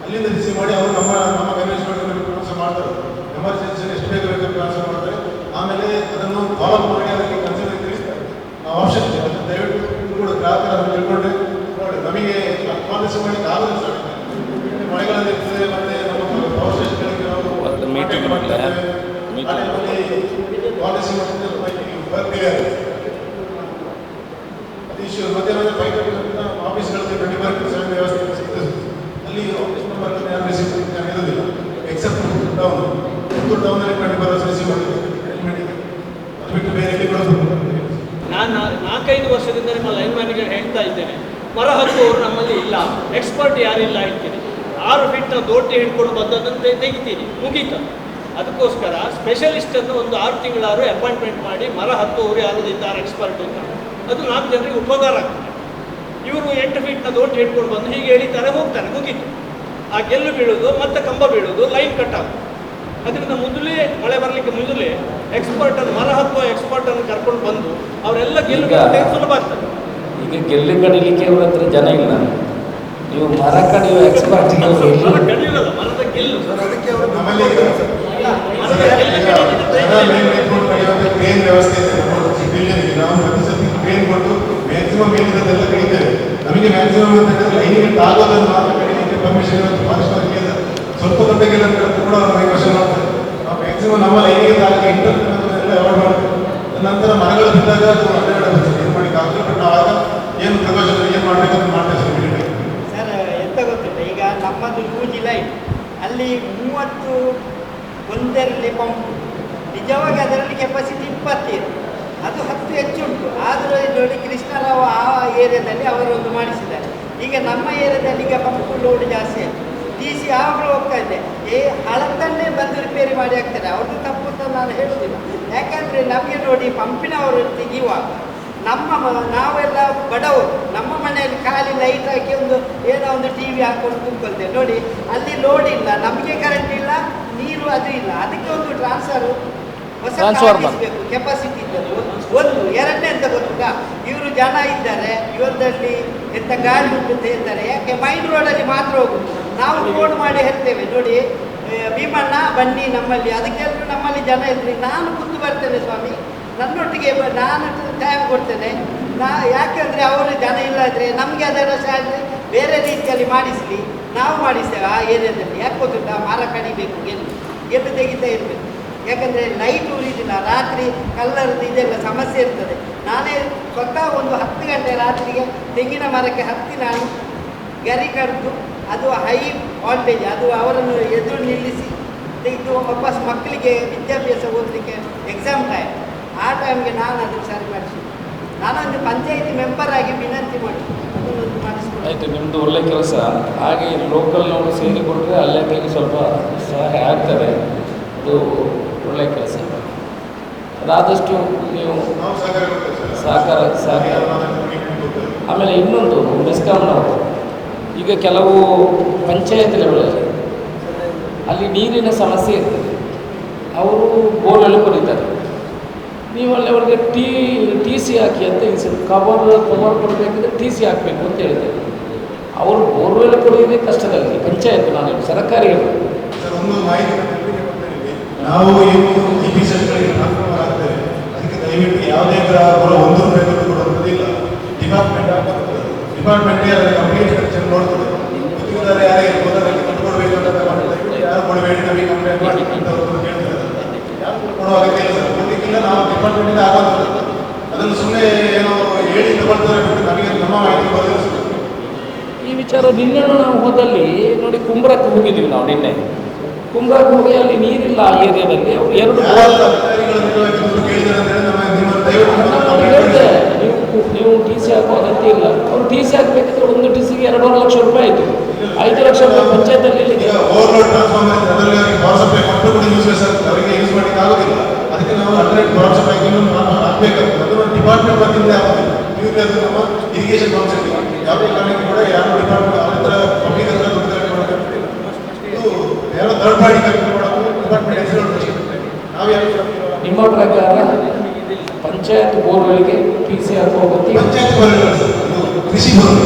ಅಲ್ಲಿಂದ ರಿಸೀವ್ ಮಾಡಿ ಅವರು ನಮ್ಮ ಮ್ಯಾನೇಜ್ಮೆಂಟ್ ಟ್ರಾನ್ಸ್ಫರ್ ಮಾಡ್ತಾರೆ. ಎಮರ್ಜೆನ್ಸಿ ಎಷ್ಟು ಬೇಗ ಟ್ರಾನ್ಸ್ಫರ್ ಮಾಡ್ತಾರೆ. ಆಮೇಲೆ ಅದನ್ನು ಫಾಲೋ ಮಾಡಿ ಅದಕ್ಕೆ ಕನ್ಸಲ್ಟ್ ತಿಳಿಸ್ತಾರೆ. ಆಪ್ಷನ್ ಇದೆ, ಅದನ್ನು ದಯವಿಟ್ಟು ಕೂಡ ಗ್ರಾಹಕರ ತಿಳ್ಕೊಂಡ್ರೆ ನೋಡಿ. ನಮಗೆ ಕಾಲ್ ರಿಸೀವ್ ಮಾಡಿ ಆಗಲ್ಲ ಸರ್, ಮಳೆಗಳಲ್ಲಿ ಇರ್ತದೆ. ಮತ್ತು ನಮ್ಮ ಪವರ್ ಸ್ಟೇಷನ್ಗಳಿಗೆ ನಾವು ಮೀಟಿಂಗ್ ಕಾಲ್ ರಿಸೀವ್ ಮಾಡಿದ್ರೆ ವರ್ಕ್ ಕ್ಲಿಯರ್ ಅದು ಇಶ್ಯೂ. ಮಧ್ಯಾಹ್ನ 5:30 ಆಫೀಸ್ಗಳಲ್ಲಿ 24/7 ವ್ಯವಸ್ಥೆ ಸಿಗ್ತದೆ. ಅಲ್ಲಿ ಆಫೀಸ್ ನಂಬರ್ ಯಾರು ರಿಸೀವ್ ಇರೋದಿಲ್ಲ ಎಕ್ಸೆಪ್ಟ್ ಟೌನ್. ಟೌನಲ್ಲಿ 24 ರಿಸೀವ್ ಮಾಡಿದೆ. ಅದು ಬಿಟ್ಟು ಬೇರೆ ಎಲ್ಲಿ ಕೂಡ ನಾನು 4-5 ವರ್ಷದಿಂದ ನಿಮ್ಮ ಲೈನ್ ಮ್ಯಾನೇಜರ್ ಹೇಳ್ತಾ ಇದ್ದೇನೆ, ಮರ ಹತ್ತುವವರು ನಮ್ಮಲ್ಲಿ ಇಲ್ಲ, ಎಕ್ಸ್ಪರ್ಟ್ ಯಾರಿಲ್ಲ ಹೇಳ್ತೀನಿ. 6 ಫೀಟ್ನ ದೋಟಿ ಹಿಡ್ಕೊಂಡು ಬಂದದಂತೆ ತೆಗಿತೀನಿ, ಮುಗೀತು. ಅದಕ್ಕೋಸ್ಕರ ಸ್ಪೆಷಲಿಸ್ಟನ್ನು ಒಂದು 6 ತಿಂಗಳಾದರೂ ಅಪಾಯಿಂಟ್ಮೆಂಟ್ ಮಾಡಿ ಮರ ಹತ್ತುವವರು ಯಾರು ಇದ್ದಾರೆ ಎಕ್ಸ್ಪರ್ಟ್ ಅಂತ, ಅದು 4 ಜನರಿಗೆ ಉಪಕಾರ ಆಗ್ತದೆ. ಇವರು 8 ಫೀಟ್ನ ದೋಟಿ ಹಿಡ್ಕೊಂಡು ಬಂದು ಹೀಗೆ ಎಳಿತಾರೆ, ಹೋಗ್ತಾರೆ, ಮುಗೀತು. ಆ ಗೆಲ್ಲು ಬೀಳೋದು ಮತ್ತೆ ಕಂಬ ಬೀಳೋದು, ಲೈನ್ ಕಟ್ ಆಗೋದು. ಅದರಿಂದ ಮೊದಲೇ ಮಳೆ ಬರಲಿಕ್ಕೆ ಮೊದಲೇ ಎಕ್ಸ್ಪರ್ಟನ್ನು ಮರ ಹತ್ತುವ ಎಕ್ಸ್ಪರ್ಟನ್ನು ಕರ್ಕೊಂಡು ಬಂದು ಅವರೆಲ್ಲ ಗೆಲ್ಲು ಸುಲಭ ಆಗ್ತದೆ. ಈಗ ಗೆಲ್ಲು ಕಡಿಲಿಕ್ಕೆ ಅವ್ರ ಹತ್ರ ಜನ ಇಲ್ಲ. ನೀವು ಮರ ಕಡಿಯುವ ಎಕ್ಸ್ಪರ್ಟ್ ಕಡಿಯೋದಲ್ಲ, ಮರದ ಗೆಲ್ಲು. ಅದಕ್ಕೆ ಅವರು ಕ್ರೇನ್ ವ್ಯವಸ್ಥೆ ಇದೆ. ನಾವು ಪ್ರತಿ ಸತಿ ಕ್ರೇನ್ ಕೊಟ್ಟು ಮ್ಯಾಕ್ಸಿಮಮ್ ಏನಿರೋದೆಲ್ಲ ಕಡಿತೇವೆ. ನಮಗೆ ಮ್ಯಾಕ್ಸಿಮಮ್ ಲೈನಿಗೆ ಆಗೋದನ್ನು ಮಾತ್ರ ಕಡಿಲಿಕ್ಕೆ ಪರ್ಮಿಷನ್ ಫಾರೆಸ್ಟ್ ಅವರಿಗೆ ಸ್ವಲ್ಪ ದೊಡ್ಡಗೆಲ್ಲ ಕೂಡ ನಾವು ಕ್ವಶನ್ ಮಾಡ್ತಾರೆ. ನಾವು ಮ್ಯಾಕ್ಸಿಮಮ್ ನಮ್ಮ ಲೈನಿಗೆ ಇಂಟರ್ನೆಲ್ಲ ಅವಾಯ್ಡ್ ಮಾಡ್ತೀವಿ. ನಂತರ ಮರಗಳು ಬಿದ್ದಾಗ ಅದು ಏನು ಮಾಡಿ ಆಗ್ತದೆ. ಬಟ್ ನಾವು ಆಗ ಏನು ಪ್ರಿಕಾಷನ್ ಏನು ಮಾಡಬೇಕಂತ ಮಾಡ್ತೇವೆ ಸರ್. ಸರ್ ಎಂತ ಗೊತ್ತಿಲ್ಲ, ಈಗ ನಮ್ಮದು 2G ಲೈನ್ ಅಲ್ಲಿ 30 ಒಂದರಲ್ಲಿ ಪಂಪ್, ನಿಜವಾಗಿ ಅದರಲ್ಲಿ ಕೆಪಾಸಿಟಿ 20 ಇದೆ, ಅದು 10 ಹೆಚ್ಚು ಉಂಟು. ಆದರೂ ನೋಡಿ ಕೃಷ್ಣರಾವ್ ಆ ಏರಿಯಾದಲ್ಲಿ ಅವರೊಂದು ಮಾಡಿಸಿದ್ದಾರೆ. ಈಗ ನಮ್ಮ ಏರಿಯಾದಲ್ಲಿ ಈಗ ಪಂಪ್ ಲೋಡ್ ಜಾಸ್ತಿ ಆಯಿತು. DC ಯಾವಾಗಲೂ ಹೋಗ್ತಾ ಇದೆ, ಹಳತ್ತನ್ನೇ ಬಂದು ರಿಪೇರಿ ಮಾಡಿ ಹಾಕ್ತಾರೆ. ಅವ್ರದ್ದು ತಪ್ಪು ಅಂತ ನಾನು ಹೇಳೋದಿಲ್ಲ. ಯಾಕಂದರೆ ನಮಗೆ ನೋಡಿ ಪಂಪಿನವರು ತೆಗೆಯುವಾಗ ನಾವೆಲ್ಲ ಬಡವರು, ನಮ್ಮ ಮನೆಯಲ್ಲಿ ಖಾಲಿ ಲೈಟ್ ಹಾಕಿ ಏನೋ ಒಂದು TV ಹಾಕೊಂಡು ಕೂತ್ಕೊಳ್ತೇವೆ ನೋಡಿ. ಅಲ್ಲಿ ಲೋಡ್ ಇಲ್ಲ, ನಮಗೆ ಕರೆಂಟ್ ಇಲ್ಲ, ನೀರು ಅದು ಇಲ್ಲ. ಅದಕ್ಕೆ ಒಂದು ಟ್ರಾನ್ಸ್ಫರ್ ಹೊಸಬೇಕು, ಕೆಪಾಸಿಟಿ ಇದ್ದದ್ದು ಒಂದು. ಎರಡನೇ ಅಂತ ಗೊತ್ತುಂಟಾ, ಇವರು ಜನ ಇದ್ದಾರೆ, ಇವರಲ್ಲಿ ಎಂಥ ಗಾಳಿ ಉಂಟು ಅಂತ ಹೇಳ್ತಾರೆ. ಯಾಕೆ ಮೈನ್ ರೋಡಲ್ಲಿ ಮಾತ್ರ ಹೋಗುದು. ನಾವು ಫೋನ್ ಮಾಡಿ ಹೇಳ್ತೇವೆ ನೋಡಿ, ಭೀಮಣ್ಣ ಬನ್ನಿ ನಮ್ಮಲ್ಲಿ. ಅದಕ್ಕೆಲ್ಲರೂ ನಮ್ಮಲ್ಲಿ ಜನ ಇದ್ರಿ, ನಾನು ಖುದ್ದು ಬರ್ತೇನೆ ಸ್ವಾಮಿ, ನನ್ನೊಟ್ಟಿಗೆ ನಾನು ಟೈಮ್ ಕೊಡ್ತೇನೆ. ಯಾಕೆಂದರೆ ಅವರು ಜನ ಇಲ್ಲದ್ರೆ ನಮಗೆ ಅದರ ಸ್ಯಾಲ್ರಿ ಬೇರೆ ರೀತಿಯಲ್ಲಿ ಮಾಡಿಸಲಿ, ನಾವು ಮಾಡಿಸ್ತೇವೆ ಆ ಏರಿಯಾದಲ್ಲಿ. ಯಾಕೆ ಗೊತ್ತುಂಟಾ, ಮರ ಕಡಿಬೇಕು, ಗೆಲ್ಲು ತೆಗಿತಾ ಇರಬೇಕು. ಯಾಕಂದರೆ ಲೈಟ್ ಉರಿದಿಲ್ಲ, ರಾತ್ರಿ ಕಲ್ಲರದ್ದು ಇದೆಲ್ಲ ಸಮಸ್ಯೆ ಇರ್ತದೆ. ನಾನೇ ಸ್ವತಃ ಒಂದು 10 ಗಂಟೆ ರಾತ್ರಿಗೆ ತೆಂಗಿನ ಮರಕ್ಕೆ ಹತ್ತಿ ನಾನು ಗರಿ ಕಡ್ದು, ಅದು ಹೈ ವೋಲ್ಟೇಜ್, ಅದು ಅವರನ್ನು ಎದುರು ನಿಲ್ಲಿಸಿ ತೆಗೆದು ವಾಪಸ್ ಮಕ್ಕಳಿಗೆ ವಿದ್ಯಾಭ್ಯಾಸ ಓದಲಿಕ್ಕೆ ಎಕ್ಸಾಮ್ ಟೈಮ್, ಆ ಟೈಮ್ಗೆ ನಾನು ಅದನ್ನು ಸರಿ ಮಾಡಿಸಿ. ನಾನೊಂದು ಪಂಚಾಯಿತಿ ಮೆಂಬರ್ ಆಗಿ ವಿನಂತಿ ಮಾಡಿ ಅದನ್ನೊಂದು ಮಾಡಿಸ್ಕೊಂಡು. ಆಯಿತು, ನಿಮ್ಮದು ಒಳ್ಳೆ ಕೆಲಸ. ಹಾಗೆ ಲೋಕಲ್ನವರು ಸೇರಿಕೊಂಡ್ರೆ ಅಲ್ಲೇ ಸ್ವಲ್ಪ ಸಹಾಯ ಆಗ್ತದೆ. ಅದು ಒಳ್ಳೆ ಕೆಲಸ. ಅದಾದಷ್ಟು ನೀವು ನಾವು ಸಹಕಾರ ಕೊಡ್ತೇವೆ ಸರ್. ಸಹಕಾರ. ಕೊಡ್ತೇವೆ. ಆಮೇಲೆ ಇನ್ನೊಂದು ಮೆಸ್ಕಾಂನವರು ಈಗ ಕೆಲವು ಪಂಚಾಯತ್ ಲೆವೆಲಲ್ಲಿ ಅಲ್ಲಿ ನೀರಿನ ಸಮಸ್ಯೆ ಇರ್ತದೆ. ಅವರು ಬೋರ್ವೆಲ್ ಕೊಡಿತಾರೆ, ನೀವು ಅಲ್ಲಿ ಅವ್ರಿಗೆ ಟಿ ಸಿ ಹಾಕಿ ಅಂತ ಕವರ್ ಕೊಡಬೇಕಿದ್ರೆ ಟಿ ಸಿ ಹಾಕಬೇಕು ಅಂತ ಹೇಳ್ತೇವೆ. ಅವರು ಬೋರ್ವೆಲ್ ಕೊಡೋದೇ ಕಷ್ಟದಲ್ಲಿ ಪಂಚಾಯತ್, ನಾನು ಸರ್ಕಾರಿ ಸರ್ ಒಂದು ಮಾಹಿತಿ ನಾವು ಏನು ಈ ವಿಷಯಗಳಿಗೆ ಟ್ರಾನ್ಸ್ಫರ್ ಆಗ್ತೇವೆ, ಅದಕ್ಕೆ ದಯವಿಟ್ಟು ಯಾವುದೇ ಗ್ರಾಹಕರು 1 ರೂಪಾಯಿ ದುಡ್ಡು ಕೊಡುವಂಥದ್ದಿಲ್ಲ. ಡಿಪಾರ್ಟ್ಮೆಂಟೇ ಅದರ ಕಂಪ್ಲೀಟ್ ಸ್ಟ್ರಕ್ಚರ್ ನೋಡ್ತದೆ. ಗುತ್ತಿಗೆದಾರ ಯಾರೇ ಇರ್ಬೋದು ಅದಕ್ಕೆ ದುಡ್ಡು ಕೊಡಬೇಕು ಅಂತ ದಯವಿಟ್ಟು ಯಾರು ಕೊಡಬೇಡಿ, ನಮಗೆ ಕಂಪ್ಲೇಂಟ್ ಮಾಡಿ ಅಂತ ಅವರು ಕೇಳ್ತಾರೆ. ಯಾರು ಕೊಡುವ ಅಗತ್ಯ ಇಲ್ಲ ಸರ್, ಕೊಡಲಿಕ್ಕಿಲ್ಲ. ನಾವು ಡಿಪಾರ್ಟ್ಮೆಂಟಿಂದ ಆಗೋದಿಲ್ಲ, ಅದನ್ನು ಸುಮ್ಮನೆ ಏನೋ ಹೇಳಿ ತಗೊಳ್ತಾರೆ ಬಿಟ್ಟು ನಮಗೆ ನಮ್ಮ ಮಾಹಿತಿ ಬರೋದಿಲ್ಲ ಸರ್. ಈ ವಿಚಾರ ನಿನ್ನೆ ನಾವು ಹೋದಲ್ಲಿ ನೋಡಿ, ಕುಂಬ್ರಕ್ಕೆ ಹೋಗಿದ್ದೀವಿ ನಾವು ನಿನ್ನೆ. ಕುಂಬ್ರಕ್ಕೆ ಹೋಗಿ ಅಲ್ಲಿ ನೀರಿಲ್ಲ ಆ ಏರಿಯಾದಲ್ಲಿ. ಅವರು 2 ಹೇಳಿದೆ, ನೀವು ಟಿ ಸಿ ಹಾಕೋ ಅಗತ್ಯ ಇಲ್ಲ. ಅವರು ಟಿ ಸಿ ಹಾಕಬೇಕಿದ್ರೆ 1 ಟಿ ಸಿಗೆ 2.5 ಲಕ್ಷ ರೂಪಾಯಿ ಆಯಿತು. 5 ಲಕ್ಷ ರೂಪಾಯಿ ಪಂಚಾಯತಲ್ಲಿ ಓವರ್ಲೋಡ್ ಟ್ರಾನ್ಸ್ಫಾರ್ಮರ್ ಅದರಲ್ಲಿ ಪವರ್ ಸಪ್ಲೈ ಕೊಟ್ಟು ಕೂಡ ಯೂಸ್ಲೆಸ್ ಆಗ್ತದೆ, ಅವರಿಗೆ ಯೂಸ್ ಮಾಡಲಿಕ್ಕೆ ಆಗೋದಿಲ್ಲ. ಅದಕ್ಕೆ ನಾವು ಅಲ್ಟರ್ನೇಟ್ ಪವರ್ ಸಪ್ಲೈ ಹಾಕಬೇಕಾಗ್ತದೆ. ಅದು ಡಿಪಾರ್ಟ್ಮೆಂಟ್ ಬಂದಿಂದ ಆಗೋದಿಲ್ಲ. ನೀವು ನಮ್ಮ ಇರಿಗೇಷನ್ ಕಾನ್ಸೆಪ್ಟ್ ಯಾವುದೇ ಕಾರಣಕ್ಕೆ ಕೂಡ ಯಾರು ಡಿಪಾರ್ಟ್ಮೆಂಟ್ ಅವ್ರ ಹತ್ರ ಪಬ್ಲಿಕ್ ಹತ್ರ ದುಡ್ಡು ಕಲೆಕ್ಟ್ ಮಾಡೋಕ್ಕಾಗ್ತಿಲ್ಲ. ಇದು ಯಾರೋ ಥರ್ಡ್ ಪಾರ್ಟಿ ಕಲೆಕ್ಟ್ ಮಾಡೋದು ಡಿಪಾರ್ಟ್ಮೆಂಟ್ ಹೆಸರು. ನಾವು ಯಾರು ನಿಮ್ಮ ಪ್ರಕಾರ ಪಂಚಾಯತ್ ಬೋರ್ಗಳಿಗೆ ಟಿ ಸಿ ಹಾಕೋ ಅಗತ್ಯ ಪಂಚಾಯತ್ ಕೃಷಿ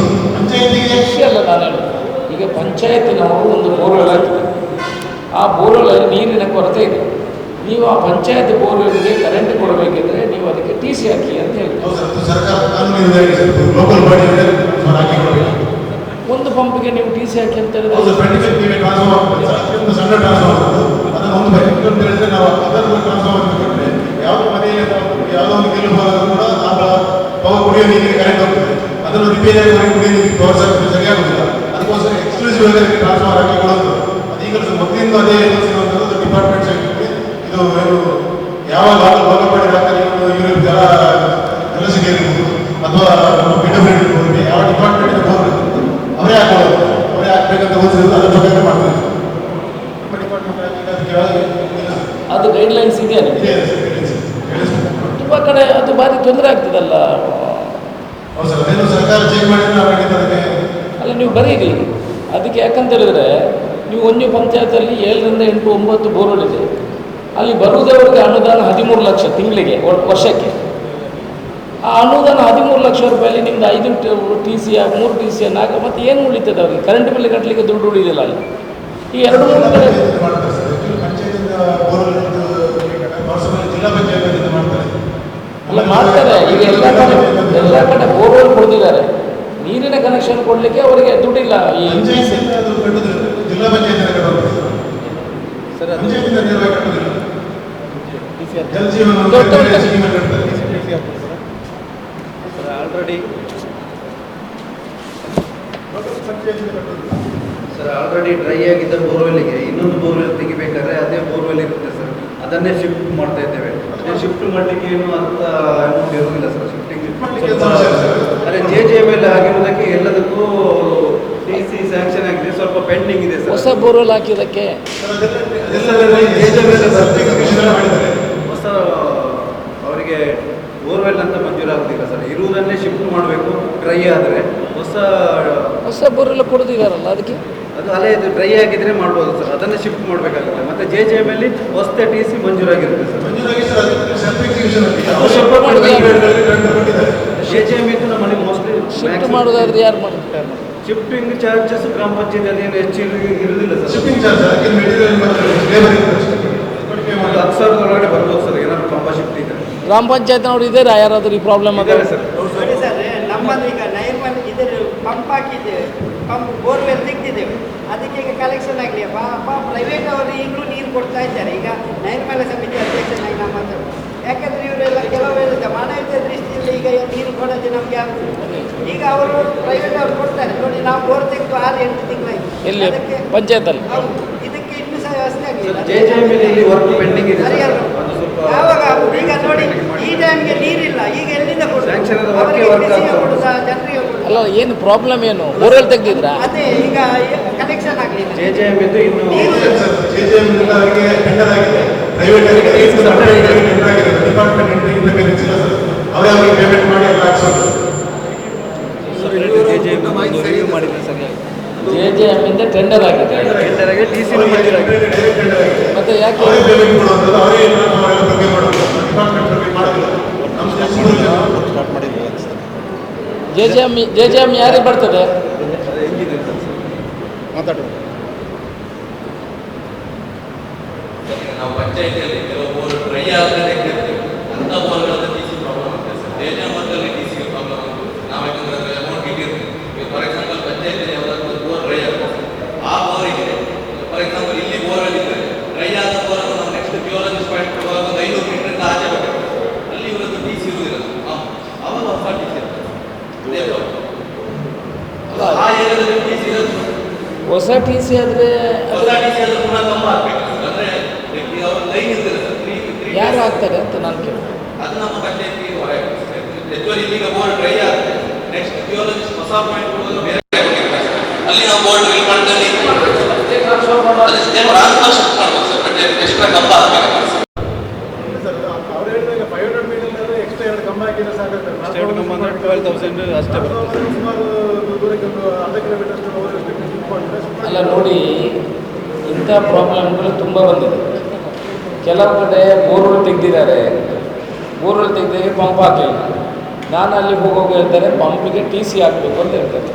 ಪಂಚಾಯತಿಗೆ ಕೃಷಿ ಅಲ್ಲ ನಾನು ಹೇಳೋದು. ಈಗ ಪಂಚಾಯತಿನವರು ಒಂದು ಬೋರ್ವೆಲ್ ಹಾಕಿದೆ, ಆ ಬೋರ್ವೆಲಲ್ಲಿ ನೀರಿನ ಕೊರತೆ ಇದೆ. ನೀವು ಆ ಪಂಚಾಯತ್ ಬೋರ್ವೆಲ್ಗೆ ಕರೆಂಟ್ ಕೊಡಬೇಕಿದ್ರೆ ನೀವು ಅದಕ್ಕೆ ಟಿ ಸಿ ಹಾಕಿ ಅಂತ ಹೇಳ್ತೀವಿ. ಸರ್ಕಾರ ಲೋಕಲ್ ಬಾಡಿ ಹಾಕಿ ಕೊಡಬೇಕು. ಒಂದು ಪಂಪ್ಗೆ ನೀವು ಟಿ ಸಿ ಹಾಕಿ ಅಂತ ಹೇಳಿದ್ರೆ ಸಣ್ಣ ಟ್ರಾನ್ಸ್ಫಾರ್ಮರ್ ಅದನ್ನು ಒಂದು ಬೈಕ್ ಅಂತ ಹೇಳಿದ್ರೆ ನಾವು ಅದನ್ನು ಟ್ರಾನ್ಸ್ಫಾರ್ಮರ್ ಕೊಟ್ಟರೆ ಯಾವುದೋ ಮನೆಯಲ್ಲಿ ಯಾವುದೋ ಒಂದು ಗೆಲ್ಲು ಹೋದಾಗ ಕೂಡ ಪವರ್ ಕುಡಿಯೋ ನೀರಿಗೆ ಕರೆಂಟ್ ಹೋಗ್ತದೆ. ಅದನ್ನು ರಿಪೇರಿ ಆಗಿ ಕುಡಿಯೋ ನೀರಿಗೆ ಪವರ್ ಸರಿಯಾಗುದಿಲ್ಲ. ಅದಕ್ಕೋಸ್ಕರ ಎಕ್ಸ್ಕ್ಲೂಸಿವ್ ಆಗಿ ಟ್ರಾನ್ಸ್ಫಾರ್ ಹಾಕಿ ಕೊಡೋದು. ಅದೀಗ ಮೊದಲಿಂದ ಅದೇ ಸಿಗುವಂಥದ್ದು ಡಿಪಾರ್ಟ್ಮೆಂಟ್ ಸೆಕ್ರೆಟರಿ. ಇದು ಏನು ಯಾವ ಲೋಕಪಾಡಿ ಹಾಕಿ ಇವರು ಕೆಲಸಕ್ಕೆ ಇರ್ಬೋದು ಅಥವಾ ಪಿಡಬ್ಲ್ಯೂ ಇರ್ಬೋದು, ಯಾವ ಡಿಪಾರ್ಟ್ಮೆಂಟ್ ಹೋಗ್ಬೇಕು ಅವರೇ ಹಾಕೋದು, ಅವರೇ ಹಾಕ್ಬೇಕಂತ ಓದಿಸಿದ್ರು ಅದ್ರ ಬಗ್ಗೆ ಮಾಡ್ತಾರೆ. ಅದು ಗೈಡ್ಲೈನ್ಸ್ ಇದೆಯಾ ನಿಮಗೆ? ತುಂಬ ಕಡೆ ಅದು ಭಾರಿ ತೊಂದರೆ ಆಗ್ತದಲ್ಲ. ಸರ್ಕಾರ ಚೇಂಜ್ ಮಾಡಿದ್ರೆ ಅಲ್ಲ, ನೀವು ಬರೀರಿ ಅದಕ್ಕೆ. ಯಾಕಂತ ಹೇಳಿದ್ರೆ ನೀವು ಒಂದು ಪಂಚಾಯತಲ್ಲಿ 7 ರಿಂದ 8, 9 ಬೋರ್ವೆಲ್ ಇದೆ. ಅಲ್ಲಿ ಬರುವುದವರಿಗೆ ಅನುದಾನ 13 ಲಕ್ಷ ತಿಂಗಳಿಗೆ, ವರ್ಷಕ್ಕೆ. ಆ ಅನುದಾನ 13 ಲಕ್ಷ ರೂಪಾಯಲ್ಲಿ ನಿಮ್ದು 5 ಟಿ ಸಿ 3 ಟಿ ಸಿ ಅನ್ನಾಗ ಮತ್ತೆ ಏನು ಉಳಿತದೆ ಅವರಿಗೆ? ಕರೆಂಟ್ ಬಿಲ್ ಕಟ್ಟಲಿಕ್ಕೆ ದುಡ್ಡು ಉಳಿದಿಲ್ಲ ಅಲ್ಲಿ. ಈ 2-3 ಕಡೆ ಅಲ್ಲ ಮಾಡ್ತಾರೆ. ಈಗ ಎಲ್ಲ ಕಡೆ ಬೋರ್ವೆಲ್ ಕೊಡ್ತಿದ್ದಾರೆ, ನೀರಿನ ಕನೆಕ್ಷನ್ ಕೊಡಲಿಕ್ಕೆ ಅವರಿಗೆ ದುಡ್ಡಿಲ್ಲ. ಈ ಜಿಲ್ಲಾ ಪಂಚಾಯತ್ ಆಲ್ರೆಡಿ ಡ್ರೈ ಆಗಿದ್ದ ಬೋರ್ವೆಲ್ಗೆ ಇನ್ನೊಂದು ಬೋರ್ವೆಲ್ ತೆಗಿಬೇಕಾದ್ರೆ ಅದೇ ಬೋರ್ವೆಲ್ ಇರುತ್ತೆ ಸರ್, ಅದನ್ನೇ ಶಿಫ್ಟ್ ಮಾಡ್ತಾ ಇದ್ದೇವೆ. ಅದೇ ಶಿಫ್ಟ್ ಮಾಡಲಿಕ್ಕೆ ಏನು ಅಂತ ಅಮೌಂಟ್ ಇರೋದಿಲ್ಲ ಸರ್. ಶಿಫ್ಟಿಂಗ್ ಅದೇ JJML ಆಗಿರೋದಕ್ಕೆ ಎಲ್ಲದಕ್ಕೂ ಟಿ ಸಿ ಸ್ಯಾಂಕ್ಷನ್ ಆಗಿದೆ, ಸ್ವಲ್ಪ ಪೆಂಡಿಂಗ್ ಇದೆ ಸರ್. ಹೊಸ ಬೋರ್ವೆಲ್ ಹಾಕಿದ್ದಕ್ಕೆ ಹೊಸ ಅವರಿಗೆ ಬೋರ್ವೆಲ್ ಅಂತ ಮಂಜೂರಾಗುತ್ತಿಲ್ಲ ಸರ್. ಇರುವುದನ್ನೇ ಶಿಫ್ಟ್ ಮಾಡಬೇಕು ಡ್ರೈ ಆದರೆ. ಹೊಸ ಬೋರ್ವೆಲ್ ಕೊಡ್ತಿದಾರಲ್ಲ ಅದಕ್ಕೆ ಅದು ಹಳೆಯದು ಡ್ರೈ ಆಗಿದ್ರೆ ಮಾಡ್ಬೋದು ಸರ್, ಅದನ್ನು ಶಿಫ್ಟ್ ಮಾಡಬೇಕಾಗುತ್ತೆ. ಮತ್ತು JJML ಹೊಸ ಟಿ ಸಿ ಮಂಜೂರಾಗಿರುತ್ತೆ ಸರ್. JJML ನಮ್ಮಲ್ಲಿ ಮೋಸ್ಟ್ಲಿ ಶಿಫ್ಟ್ ಮಾಡೋದಾದ್ರೆ ಯಾರು ಮಾಡ್ತಾರೆ? ಶಿಫ್ಟಿಂಗ್ ಚಾರ್ಜಸ್ ಗ್ರಾಮ ಪಂಚಾಯತ್ ಏನು ಹೆಚ್ಚು ಇರುವುದಿಲ್ಲ ಸರ್. ಶಿಫ್ಟಿಂಗ್ ಚಾರ್ಜ್ 10,000 ಒಳಗಡೆ ಬರ್ಬೋದು ಸರ್, ಏನಾದ್ರು ಕಂಬ ಶಿಫ್ಟ್ ಇದೆ. ಗ್ರಾಮ ಪಂಚಾಯತ್ನವ್ರು ಇದ್ದಾರೆ ಯಾರಾದರೂ ಈ ಪ್ರಾಬ್ಲಮ್ ಇದ್ದಾರೆ ಸರ್. ನೋಡಿ ಸರ್, ನಮ್ಮದು ಈಗ ನೈರ್ಮಲ್ಯ ಇದರ ಪಂಪ್ ಹಾಕಿದ್ದೇವೆ. ಪಂಪ್ ಬೋರ್ವೆಲ್ ತೆಗೆದಿದ್ದೇವೆ. ಅದಕ್ಕೆ ಈಗ ಕಲೆಕ್ಷನ್ ಆಗಲಿ ಪ್ರೈವೇಟ್ ಅವರು ಈಗಲೂ ನೀರು ಕೊಡ್ತಾ ಇದ್ದಾರೆ. ಈಗ ನೈರ್ಮಲ್ಯ ಸಮಿತಿ ಅಧ್ಯಕ್ಷನಾಗಿ ನಾವು ಮಾತಾಡೋದು. ಯಾಕಂದರೆ ಇವರೆಲ್ಲ ಕೆಲವು ಹೇಳಿದ ಮಾನವೀಯತೆ ದೃಷ್ಟಿಯಿಂದ ಈಗ ನೀರು ಕೊಡೋದು ನಮಗೆ ಆಗುದಿಲ್ಲ. ಈಗ ಅವರು ಪ್ರೈವೇಟ್ ಅವರು ಕೊಡ್ತಾರೆ ನೋಡಿ. ನಾವು ಬೋರ್ ತೆಗೆದು 6-8 ತಿಂಗಳಾಯಿತು. ಎಲ್ಲಿ ಅದಕ್ಕೆ ಪಂಚಾಯತಲ್ಲಿ ಹೌದು, ಇದಕ್ಕೆ ಇನ್ನೂ ಸಹ ವ್ಯವಸ್ಥೆ ಆಗಲಿಲ್ಲ. JJML ವರ್ಕ್ ಪೆಂಡಿಂಗ್ ಇದೆ ಸರ್. ಸರಿಯಲ್ಲ? ಅದು ಸ್ವಲ್ಪ ಯಾವಾಗ ಆಗುದು? ಈಗ ನೋಡಿ ಈ ಟೈಮ್ಗೆ ನೀರಿಲ್ಲ. ಈಗ ಎಲ್ಲಿಂದ ಕೊಡುದು? Sanction ಆದ work ಅವರಿಗೆ work ಬಿಸಿಗೆ ಆಗ್ತದೆ. ಕೊಡುದಾ, ಜನರಿಗೆ ಕೊಡುದಾ? ಅಲ್ಲ, ಏನು ಪ್ರಾಬ್ಲಮ್ ಏನು? ಬೋರ್ವೆಲ್ ತೆಗ್ದಿದ್ರಾ? ಅದೇ ಈಗ ಕನೆಕ್ಷನ್ ಆಗಲಿಲ್ಲ. JJM ಇದ್ದು ಇನ್ನು JJM ಅವರಿಗೆ ಟೆಂಡರ್ ಆಗಿದೆ, ಪ್ರೈವೇಟ್ ಅವರಿಗೆ ಟೆಂಡರ್ ಆಗಿದೆ, ಡಿಪಾರ್ಟ್ಮೆಂಟ್ ಇಂಟರ್ಫಿಯರೆನ್ಸ್ ಇಲ್ಲ ಸರ್. ಅವರೇ ಅವರಿಗೆ ಪೇಮೆಂಟ್ ಮಾಡಿ ಎಲ್ಲ ಹಾಕ್ಸೋದು. JJM ರಿವ್ಯೂ ಮಾಡಿದ್ರೆ ಸರಿಯಾಗಿ JJM ಇಂದ ಟೆಂಡರ್ ಆಗಿದೆ. ಟೆಂಡರ್ ಆಗಿ TC ಮಂಜೂರಾಗಿದೆ. ಮತ್ತೆ ಯಾಕೆ ಅವರೇ ಪೇಮೆಂಟ್ ಕೊಡುವಂಥದ್ದು, ಅವರೇ ಅವರೆಲ್ಲ ಬಗ್ಗೆ ಮಾಡೋದು, ಡಿಪಾರ್ಟ್ಮೆಂಟ್ ಬಗ್ಗೆ ಮಾಡೋದಿಲ್ಲ. ನಮ್ಮ ಸ್ಟಾರ್ಟ್ ಮಾಡಿದ್ವಿ JJM ಯಾರಿಗೆ ಬರ್ತದೆ? ಮಾತಾಡೋದು. ನಾವು ಪಂಚಾಯತಿಯಲ್ಲಿ ಕೆಲವು ಬೋರ್ ಡ್ರೈ ಆದರೆ ಅಂತ ಬೋರ್ಗಳಲ್ಲಿ ಟಿ ಸಿ ಪ್ರಾಬ್ಲಮ್ ಆಗ್ತದೆ ಸರ್. JJMಲ್ಲಿ ಟಿ ಸಿ ಪ್ರಾಬ್ಲಮ್ ಆಗ್ತದೆ. ನಾವು ಯಾಕಂದ್ರೆ ಅದರಲ್ಲಿ ಅಮೌಂಟ್ ಇಟ್ಟಿರ್ತೀವಿ. ಈಗ ಫಾರ್ ಎಕ್ಸಾಂಪಲ್ ಪಂಚಾಯತಿಯಲ್ಲಿ ಯಾವುದಾದ್ರು ಬೋರ್ ಡ್ರೈ ಆಗ್ತದೆ, ಆ ಬೋರಿಗೆ ಫಾರ್ ಎಕ್ಸಾಂಪಲ್ ಇಲ್ಲಿ ಬೋರಲ್ಲಿ ಇದ್ದರೆ ಡ್ರೈ ಆದ ಬೋರನ್ನು ನಾವು ನೆಕ್ಸ್ಟ್ ಜಿಯೋಲಜಿಸ್ಟ್ ಪಾಯಿಂಟ್ ಕೊಡುವಾಗ ಒಂದು 500 ಮೀಟರಿಂದ ಆಚೆ ಬರ್ತದೆ. ಅಲ್ಲಿ ಇವರದ್ದು ಟಿ ಸಿ ಇರುವುದಿಲ್ಲ. ಅವಾಗ ಹೊಸ ಟಿ ಸಿ ಇರ್ತದೆ. ಆ ಏರಿಯಾದಲ್ಲಿ ಟಿ ಸಿ ಇರೋದು ಹೊಸ ಟಿ ಸಿ ಆದರೆ ಹೊಸ ಟಿ ಸಿ ಆದರೂ ಪುನಃ ಕಮ್ಮ ಆಗಬೇಕು. ಅಂದರೆ ಅವ್ರ ಲೈನ್ ಇರ್ತದೆ ಸರ್. ಯಾರು ಆಗ್ತಾರೆ ಅಂತ ನಾನು ಕೇಳಿ. ಅದು ನಮ್ಮ ಪಂಚಾಯತಿ ಹೊರಗೆ ಹೆಚ್ಚುವರಿ ಈಗ ಬೋರ್ಡ್ ಡ್ರೈ ಆಗುತ್ತೆ. ನೆಕ್ಸ್ಟ್ ಜಿಯೋಲಜಿಸ್ಟ್ ಹೊಸ ಪಾಯಿಂಟ್ ಕೊಡುವಾಗ ಬೇರೆ ಅಲ್ಲಿ ನಾವು ಬೋರ್ಡ್ ಡ್ರಿಲ್ ಮಾಡ್ತೀವಿ. ಎಕ್ಸ್ಟ್ರಾ ಕಂಬ ಹಾಕಬೇಕು ಸರ್, ಅವ್ರು ಹೇಳಿದಾಗ 500 ಮೀಟರ್ ಎಕ್ಸ್ಟ್ರಾ 2 ಕಂಬ ಹಾಕಿದ್ರೆ ಸಾಕಾಗ್ತದೆ. 12,000 ಅಷ್ಟೇ ಬರುತ್ತೆ. ಸುಮಾರು ದೂರಕ್ಕೆ ಒಂದು ಅರ್ಧ ಕಿಲೋಮೀಟರ್ ಅಷ್ಟು ಅವರು ಇಟ್ಕೊಂಡ್ರೆ ಅಲ್ಲ ನೋಡಿ, ಇಂಥ ಪ್ರಾಬ್ಲಮ್ಗಳು ತುಂಬ ಬಂದಿದೆ. ಕೆಲವು ಕಡೆ ಬೋರ್ವೆಲ್ ತೆಗೆದಿದ್ದಾರೆ, ಬೋರ್ವೆಲ್ ತೆಗೆದಾಗ ಪಂಪ್ ಹಾಕಲಿಲ್ಲ. ನಾನು ಅಲ್ಲಿ ಹೋಗೋಗಿ ಹೇಳ್ತಾರೆ ಪಂಪಿಗೆ ಟಿ ಸಿ ಹಾಕಬೇಕು ಅಂತ ಹೇಳ್ತಾರೆ.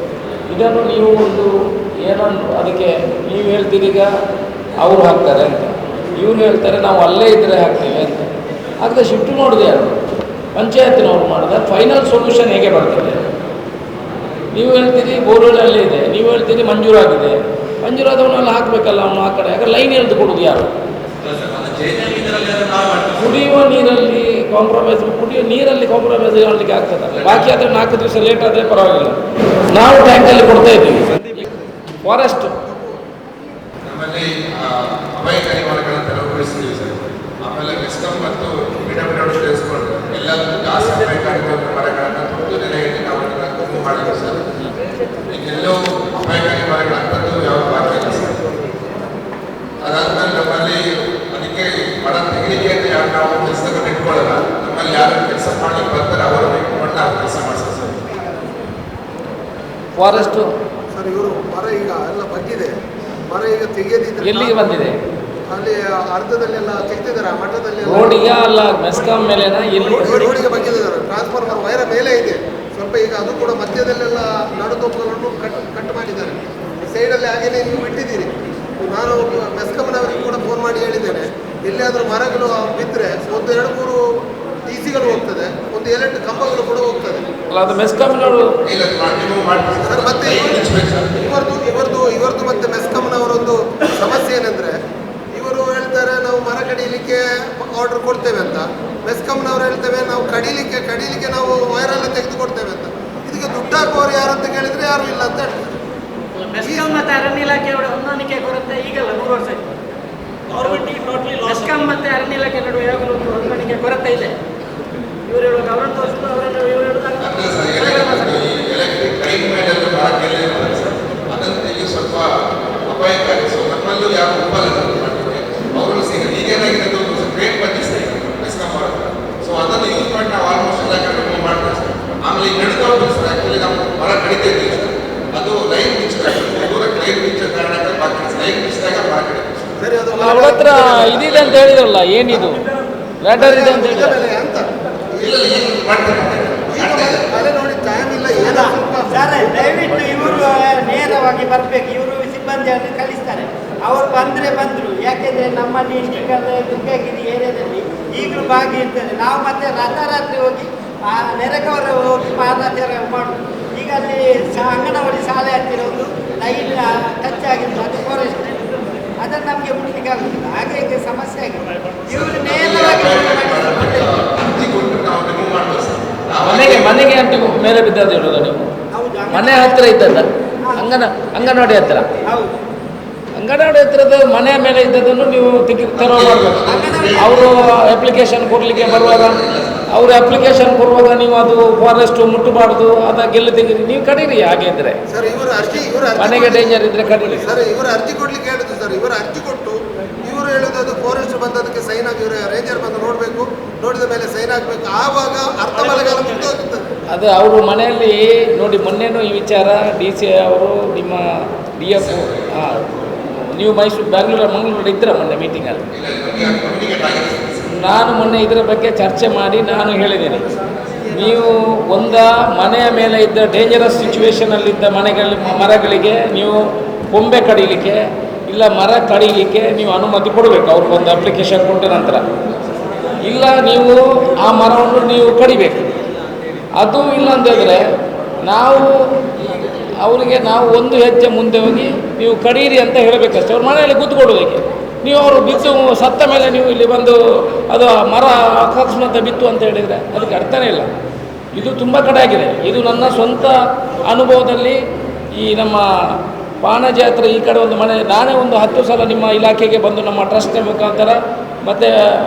ಇದನ್ನು ನೀವು ಒಂದು ಏನನ್ನು ಅದಕ್ಕೆ ನೀವು ಹೇಳ್ತೀರಿ ಈಗ ಅವರು ಹಾಕ್ತಾರೆ ಅಂತ, ಇವರು ಹೇಳ್ತಾರೆ ನಾವು ಅಲ್ಲೇ ಇದ್ದರೆ ಹಾಕ್ತೀವಿ ಅಂತ. ಆದರೆ ಶಿಫ್ಟ್ ನೋಡಿದೆ ಯಾರು? ಪಂಚಾಯತಿನವ್ರು ಮಾಡಿದ ಫೈನಲ್ ಸೊಲ್ಯೂಷನ್ ಹೇಗೆ ಬರ್ತದೆ? ನೀವು ಹೇಳ್ತೀರಿ ಬೋರ್ವೆಲ್ ಅಲ್ಲೇ ಇದೆ, ನೀವು ಹೇಳ್ತೀರಿ ಮಂಜೂರಾಗಿದೆ. ಮಂಜೂರಾದವನ್ನೆಲ್ಲ ಹಾಕಬೇಕಲ್ಲ ಅವನು ಆ ಕಡೆ. ಯಾಕೆ ಲೈನ್ ಎಳೆದು ಕೊಡೋದು ಯಾರು? ಕುಡಿಯುವ ನೀರಲ್ಲಿ ಕಾಂಪ್ರಮೈಸ್ ಮಾಡಲಿಕ್ಕೆ ಆಗ್ತದಲ್ಲ. ಬಾಕಿ ಆದರೆ 4 ದಿವಸ ಲೇಟ್ ಆದರೆ ಪರವಾಗಿಲ್ಲ, ನಾವು ಟ್ಯಾಂಕಲ್ಲಿ ಕೊಡ್ತಾ ಇದ್ದೀವಿ. ಫಾರೆಸ್ಟ್ ನಮ್ಮಲ್ಲಿ ಅಪಾಯಕಾರಿ ಮರಗಳನ್ನು ತೆರವುಗೊಳಿಸಿದ್ದೀವಿ ಸರ್. ಆಮೇಲೆ ಮೆಸ್ಕಾಂ ಮತ್ತು PWD ಸೇರಿಸ್ಕೊಂಡು ಎಲ್ಲದೂ ಜಾಸ್ತಿ ಅಪಾಯಕಾರಿ ಮರಗಳನ್ನು ತುರ್ತು ನೆಲೆಯಲ್ಲಿ ನಾವು ಅದನ್ನು ಗುಂಪು ಮಾಡಿದ್ವಿ ಸರ್. ಈಗೆಲ್ಲೋ ಅಪಾಯಕಾರಿ ಮರಗಳಂಥದ್ದು ಯಾವ ಬಾಕಿ ಇಲ್ಲ ಸರ್. ಅದಾದ್ಮೇಲೆ ನಮ್ಮಲ್ಲಿ ಅದಕ್ಕೆ ಮರ ತೆಗಿಲಿಕ್ಕೆ ಅಂತ ಯಾರು ನಾವು ಕೆಲಸವನ್ನು ಇಟ್ಕೊಳ್ಳಲ್ಲ. ನಮ್ಮಲ್ಲಿ ಯಾರು ಕೆಲಸ ಮಾಡಲಿಕ್ಕೆ ಬರ್ತಾರೆ ಅವರನ್ನು ಇಟ್ಕೊಂಡು ನಾವು ಕೆಲಸ ಮಾಡಿಸ್ತೀವಿ ಸರ್. ಫಾರೆಸ್ಟು ಸರ್, ಇವರು ಮರ ಈಗ ಎಲ್ಲ ಬಗ್ಗಿದೆ. ಮರ ಈಗ ತೆಗೆಯದಿದ್ರೆ ಎಲ್ಲಿಗೆ ಬಂದಿದೆ? ಅಲ್ಲಿ ಅರ್ಧದಲ್ಲೆಲ್ಲ ತೆಗೆದಿದ್ದಾರೆ. ಆ ಮಠದಲ್ಲಿ ರೋಡಿಗೆ ಅಲ್ಲ ಮೆಸ್ಕಾಂ ಮೇಲೆನಾ? ಎಲ್ಲಿ ರೋಡಿಗೆ ಬಗ್ಗಿದ್ದಾರೆ. ಟ್ರಾನ್ಸ್ಫಾರ್ಮರ್ ವೈರ ಮೇಲೆ ಇದೆ ಸ್ವಲ್ಪ. ಈಗ ಅದು ಕೂಡ ಮಧ್ಯದಲ್ಲೆಲ್ಲ ನಡುತೊಪ್ಪುಗಳನ್ನು ಕಟ್ ಮಾಡಿದ್ದಾರೆ. ಸೈಡಲ್ಲಿ ಹಾಗೇನೆ ನೀವು ಬಿಟ್ಟಿದ್ದೀರಿ. ನಾನು ಮೆಸ್ಕಾಂನವರಿಗೆ ಕೂಡ ಫೋನ್ ಮಾಡಿ ಹೇಳಿದ್ದೇನೆ, ಎಲ್ಲಿಯಾದರೂ ಮರಗಳು ಬಿದ್ದರೆ 1-2-3 ಟಿ ಸಿಗಳು ಹೋಗ್ತದೆ, 1-8 ಕಂಬಗಳು ಕೂಡ ಹೋಗ್ತದೆ. ಅಲ್ಲ, ಅದು ಮೆಸ್ಕಾಂನವರು ಸರ್, ಮತ್ತೆ ಇವರದು ಮತ್ತೆ ಮೆಸ್ಕಾಂನವರೊಂದು ಸಮಸ್ಯೆ ಏನಂದ್ರೆ, ಇವರು ಹೇಳ್ತಾರೆ ನಾವು ಮರ ಕಡಿಲಿಕ್ಕೆ ಆರ್ಡರ್ ಕೊಡ್ತೇವೆ ಅಂತ. ಮೆಸ್ಕಾಂನವ್ರು ಹೇಳ್ತೇವೆ ನಾವು ಕಡಿಲಿಕ್ಕೆ ನಾವು ವೈರೆಲ್ಲ ತೆಗೆದುಕೊಡ್ತೇವೆ ಅಂತ. ಇದಕ್ಕೆ ದುಡ್ಡು ಹಾಕುವವರು ಯಾರು ಅಂತ ಕೇಳಿದ್ರೆ ಯಾರು ಇಲ್ಲ ಅಂತ ಹೇಳ್ತಾರೆ. ಮೆಸ್ಕಾಂ ಮತ್ತು ಅರಣ್ಯ ಇಲಾಖೆಯವರ ಹೊಂದಾಣಿಕೆ ಕೊರತೆ ಈಗಲ್ಲ 3 ವರ್ಷ ಆಯ್ತು. ಮೆಸ್ಕಾಂ ಮತ್ತು ಅರಣ್ಯ ಇಲಾಖೆ ನಡುವೆ ಯಾವಾಗಲೂ ಒಂದು ಹೊಂದಾಣಿಕೆ ಕೊರತೆ ಇದೆ. ಇವರು ಹೇಳುವಾಗ ಅವರನ್ನು ತೋರಿಸಿದ್ರು, ಅವರನ್ನು ಇವರು ಹೇಳಿದಾಗ ಎಲೆಕ್ಟ್ರಿಕ್ ಲೈನ್ ಮೇಲೆ ಅದಂತೆ ಸ್ವಲ್ಪ ಅಪಾಯಕಾರಿ. ಸೊ ನಮ್ಮಲ್ಲೂ ಯಾವ ಉಪಲಬ್ಧ ಮಾಡ್ತೀವಿ ಅವರು ಸಿಗ ಈಗೇನಾಗಿದೆ ಗ್ರೇಟ್ ಬಂದಿಸ್ತಾ ಇದ್ದಾರೆ ಮೆಸ್ಕಾಂ ಅವರು. ಸೊ ಅದನ್ನು ಯೂಸ್ ಮಾಡಿ ನಾವು ಆಲ್ಮೋಸ್ಟ್ ಎಲ್ಲ ಕಡೆ ಮೂವ್ ಮಾಡ್ತೇವೆ ಸರ್. ಆಮೇಲೆ ಈಗ ನಡ್ಕೊಂಡು ಸರ್ ಆ್ಯಕ್ಚುಲಿ ನಾವು ಮರ ಕಡಿತಾ ಇದ್ದೀವಿ ಸರ್. ಅದು ಲೈನ್ ದೂರಕ್ಕೆ ಲೈನ್ ಬಿಚ್ಚ ಕಾರಣಕ್ಕೆ ಬಾಕಿ ಲೈನ್ ಬಿಚ್ಚಿದಾಗ ಮರ ಕಡಿತೀವಿ ಸರಿ, ಅದು ಅವ್ರ ಹತ್ರ ಇದಿದೆ ಅಂತ ಹೇಳಿದ್ರಲ್ಲ, ಏನಿದು ಲ್ಯಾಡರ್ ಇದೆ ಅಂತ ಹೇಳಿದ್ರೆ ಅಂತ ಇಲ್ಲ ಈಗ ಮಾಡ್ತೇವೆ. ಅಲೆ ನೋಡಿ ಟೈಮ್ ಇಲ್ಲ. ಅಲ್ಲ, ಸರ್ ದಯವಿಟ್ಟು ಇವರು ನೇರವಾಗಿ ಬರಬೇಕು. ಇವರು ಸಿಬ್ಬಂದಿಯನ್ನು ಕಳಿಸ್ತಾರೆ. ಅವರು ಬಂದರು. ಯಾಕೆಂದರೆ ನಮ್ಮ ಡಿಸ್ಟ್ರಿಕ್ಟ್ ದುರ್ಗಗಿರಿ ಏರಿಯಾದಲ್ಲಿ ಈಗಲೂ ಭಾಗಿ ಇರ್ತದೆ. ನಾವು ಮತ್ತೆ ರಾತ್ರಿ ಹೋಗಿ ನೆರೆಗವರು ಹೋಗಿ ಪಾದಯಾತ್ರೆ ಮಾಡೋದು. ಈಗ ಅಲ್ಲಿ ಅಂಗನವಾಡಿ ಶಾಲೆ ಹತ್ತಿರ ಒಂದು ಲೈನ್ ಟಚ್ ಆಗಿದ್ದು ಅದು ಫಾರೆಸ್ಟ್, ಅದನ್ನು ನಮಗೆ ಮುಟ್ಲಿಕ್ಕೆ ಆಗುದಿಲ್ಲ. ಹಾಗೆ ಈಗ ಸಮಸ್ಯೆ ಆಗಿದೆ. ಇವರು ನೇರವಾಗಿ ಅರ್ಜಿ ಕೊಟ್ಟು ನಾವು ರಿಮೂವ್ ಮಾಡ್ಬೋದು ಸರ್. ಮನೆಗೆ ಅಂತ ಮೇಲೆ ಬಿದ್ದದ್ದು ಹೇಳೋದು ನೀವು? ಹೌದು, ಮನೆ ಹತ್ತಿರ ಇದ್ದದ್ದ? ಅಂಗನವಾಡಿ ಹತ್ತಿರ? ಹೌದು. ಅಂಗನವಾಡಿ ಹತ್ತಿರದ ಮನೆ ಮೇಲೆ ಇದ್ದದನ್ನು ನೀವು ತೆರವು ಮಾಡಬೇಕು. ಅವರು ಅಪ್ಲಿಕೇಶನ್ ಕೊಡಲಿಕ್ಕೆ ಬರುವಾಗ ನೀವು ಅದು ಫಾರೆಸ್ಟ್ ಮುಟ್ಟಬಾರ್ದು, ಅದ ಗೆಲ್ಲು ತೆಗೀರಿ, ನೀವು ಕಡೀರಿ. ಹಾಗೆ ಇದ್ರೆ ಸರ್ ಇವರು ಅರ್ಜಿ ಮನೆಗೆ ಡೇಂಜರ್ ಇದ್ರೆ ಕಡೀರಿ. ಸರ್ ಇವರು ಅರ್ಜಿ ಕೊಡ್ಲಿಕ್ಕೆ ಹೇಳಿದ್ರು ಸರ್. ಇವರು ಅರ್ಜಿ ಕೊಟ್ಟು ಇವರು ಹೇಳುದು ಅದು ಫಾರೆಸ್ಟ್ ಬಂದದಕ್ಕೆ ಸೈನ್ ಆಗಿ ಇವರು ರೇಂಜರ್ ಬಂದು ನೋಡಬೇಕು, ನೋಡಿದ ಮೇಲೆ ಸೈನ್ ಆಗಬೇಕು. ಆವಾಗ ಅರ್ಧ ಮಳೆಗಾಲ ಮುಗಿದೋಗುತ್ತದೆ. ಅದು ಅವರು ಮನೆಯಲ್ಲಿ ನೋಡಿ, ಮೊನ್ನೆನೂ ಈ ವಿಚಾರ DC ಅವರು ನಿಮ್ಮ DF ನೀವು ಮಂಗಳೂರಲ್ಲಿ ಇದ್ದೀರ ಮೊನ್ನೆ ಮೀಟಿಂಗಲ್ಲಿ. ನಾನು ಮೊನ್ನೆ ಇದರ ಬಗ್ಗೆ ಚರ್ಚೆ ಮಾಡಿ ನಾನು ಹೇಳಿದ್ದೇನೆ, ನೀವು ಮನೆಯ ಮೇಲೆ ಇದ್ದ ಡೇಂಜರಸ್ ಸಿಚುವೇಶನಲ್ಲಿದ್ದ ಮರಗಳಿಗೆ ನೀವು ಕೊಂಬೆ ಕಡಿಲಿಕ್ಕೆ ಇಲ್ಲ ಮರ ಕಡಿಲಿಕ್ಕೆ ನೀವು ಅನುಮತಿ ಕೊಡಬೇಕು. ಅವ್ರಿಗೆ ಒಂದು ಅಪ್ಲಿಕೇಶನ್ ಕೊಟ್ಟ ನಂತರ, ಇಲ್ಲ ನೀವು ಆ ಮರವನ್ನು ನೀವು ಕಡಿಬೇಕು. ಅದು ಇಲ್ಲ ಅಂತಂದರೆ ನಾವು ಒಂದು ಹೆಜ್ಜೆ ಮುಂದೆ ಹೋಗಿ ನೀವು ಕಡೀರಿ ಅಂತ ಹೇಳಬೇಕಷ್ಟೇ. ಅವ್ರ ಮನೆಯಲ್ಲಿ ಕೂತ್ಕೊಳ್ಳೋದಕ್ಕೆ ನೀವು ಅವರು ಬಿತ್ತು ಸತ್ತ ಮೇಲೆ ನೀವು ಇಲ್ಲಿ ಬಂದು ಅದು ಮರ ಅಕಸ್ಮಾತ್ ಬಿತ್ತು ಅಂತ ಹೇಳಿದರೆ ಅದಕ್ಕೆ ಅರ್ಥನೇ ಇಲ್ಲ. ಇದು ತುಂಬ ಕಡೆ ಆಗಿದೆ. ಇದು ನನ್ನ ಸ್ವಂತ ಅನುಭವದಲ್ಲಿ ಈ ನಮ್ಮ ಪಾನಜಾತ್ರೆ ಈ ಕಡೆ ಒಂದು ಮನೆ, ನಾನೇ ಒಂದು 10 ಸಲ ನಿಮ್ಮ ಇಲಾಖೆಗೆ ಬಂದು ನಮ್ಮ ಟ್ರಸ್ಟ್ನ ಮುಖಾಂತರ ಮತ್ತು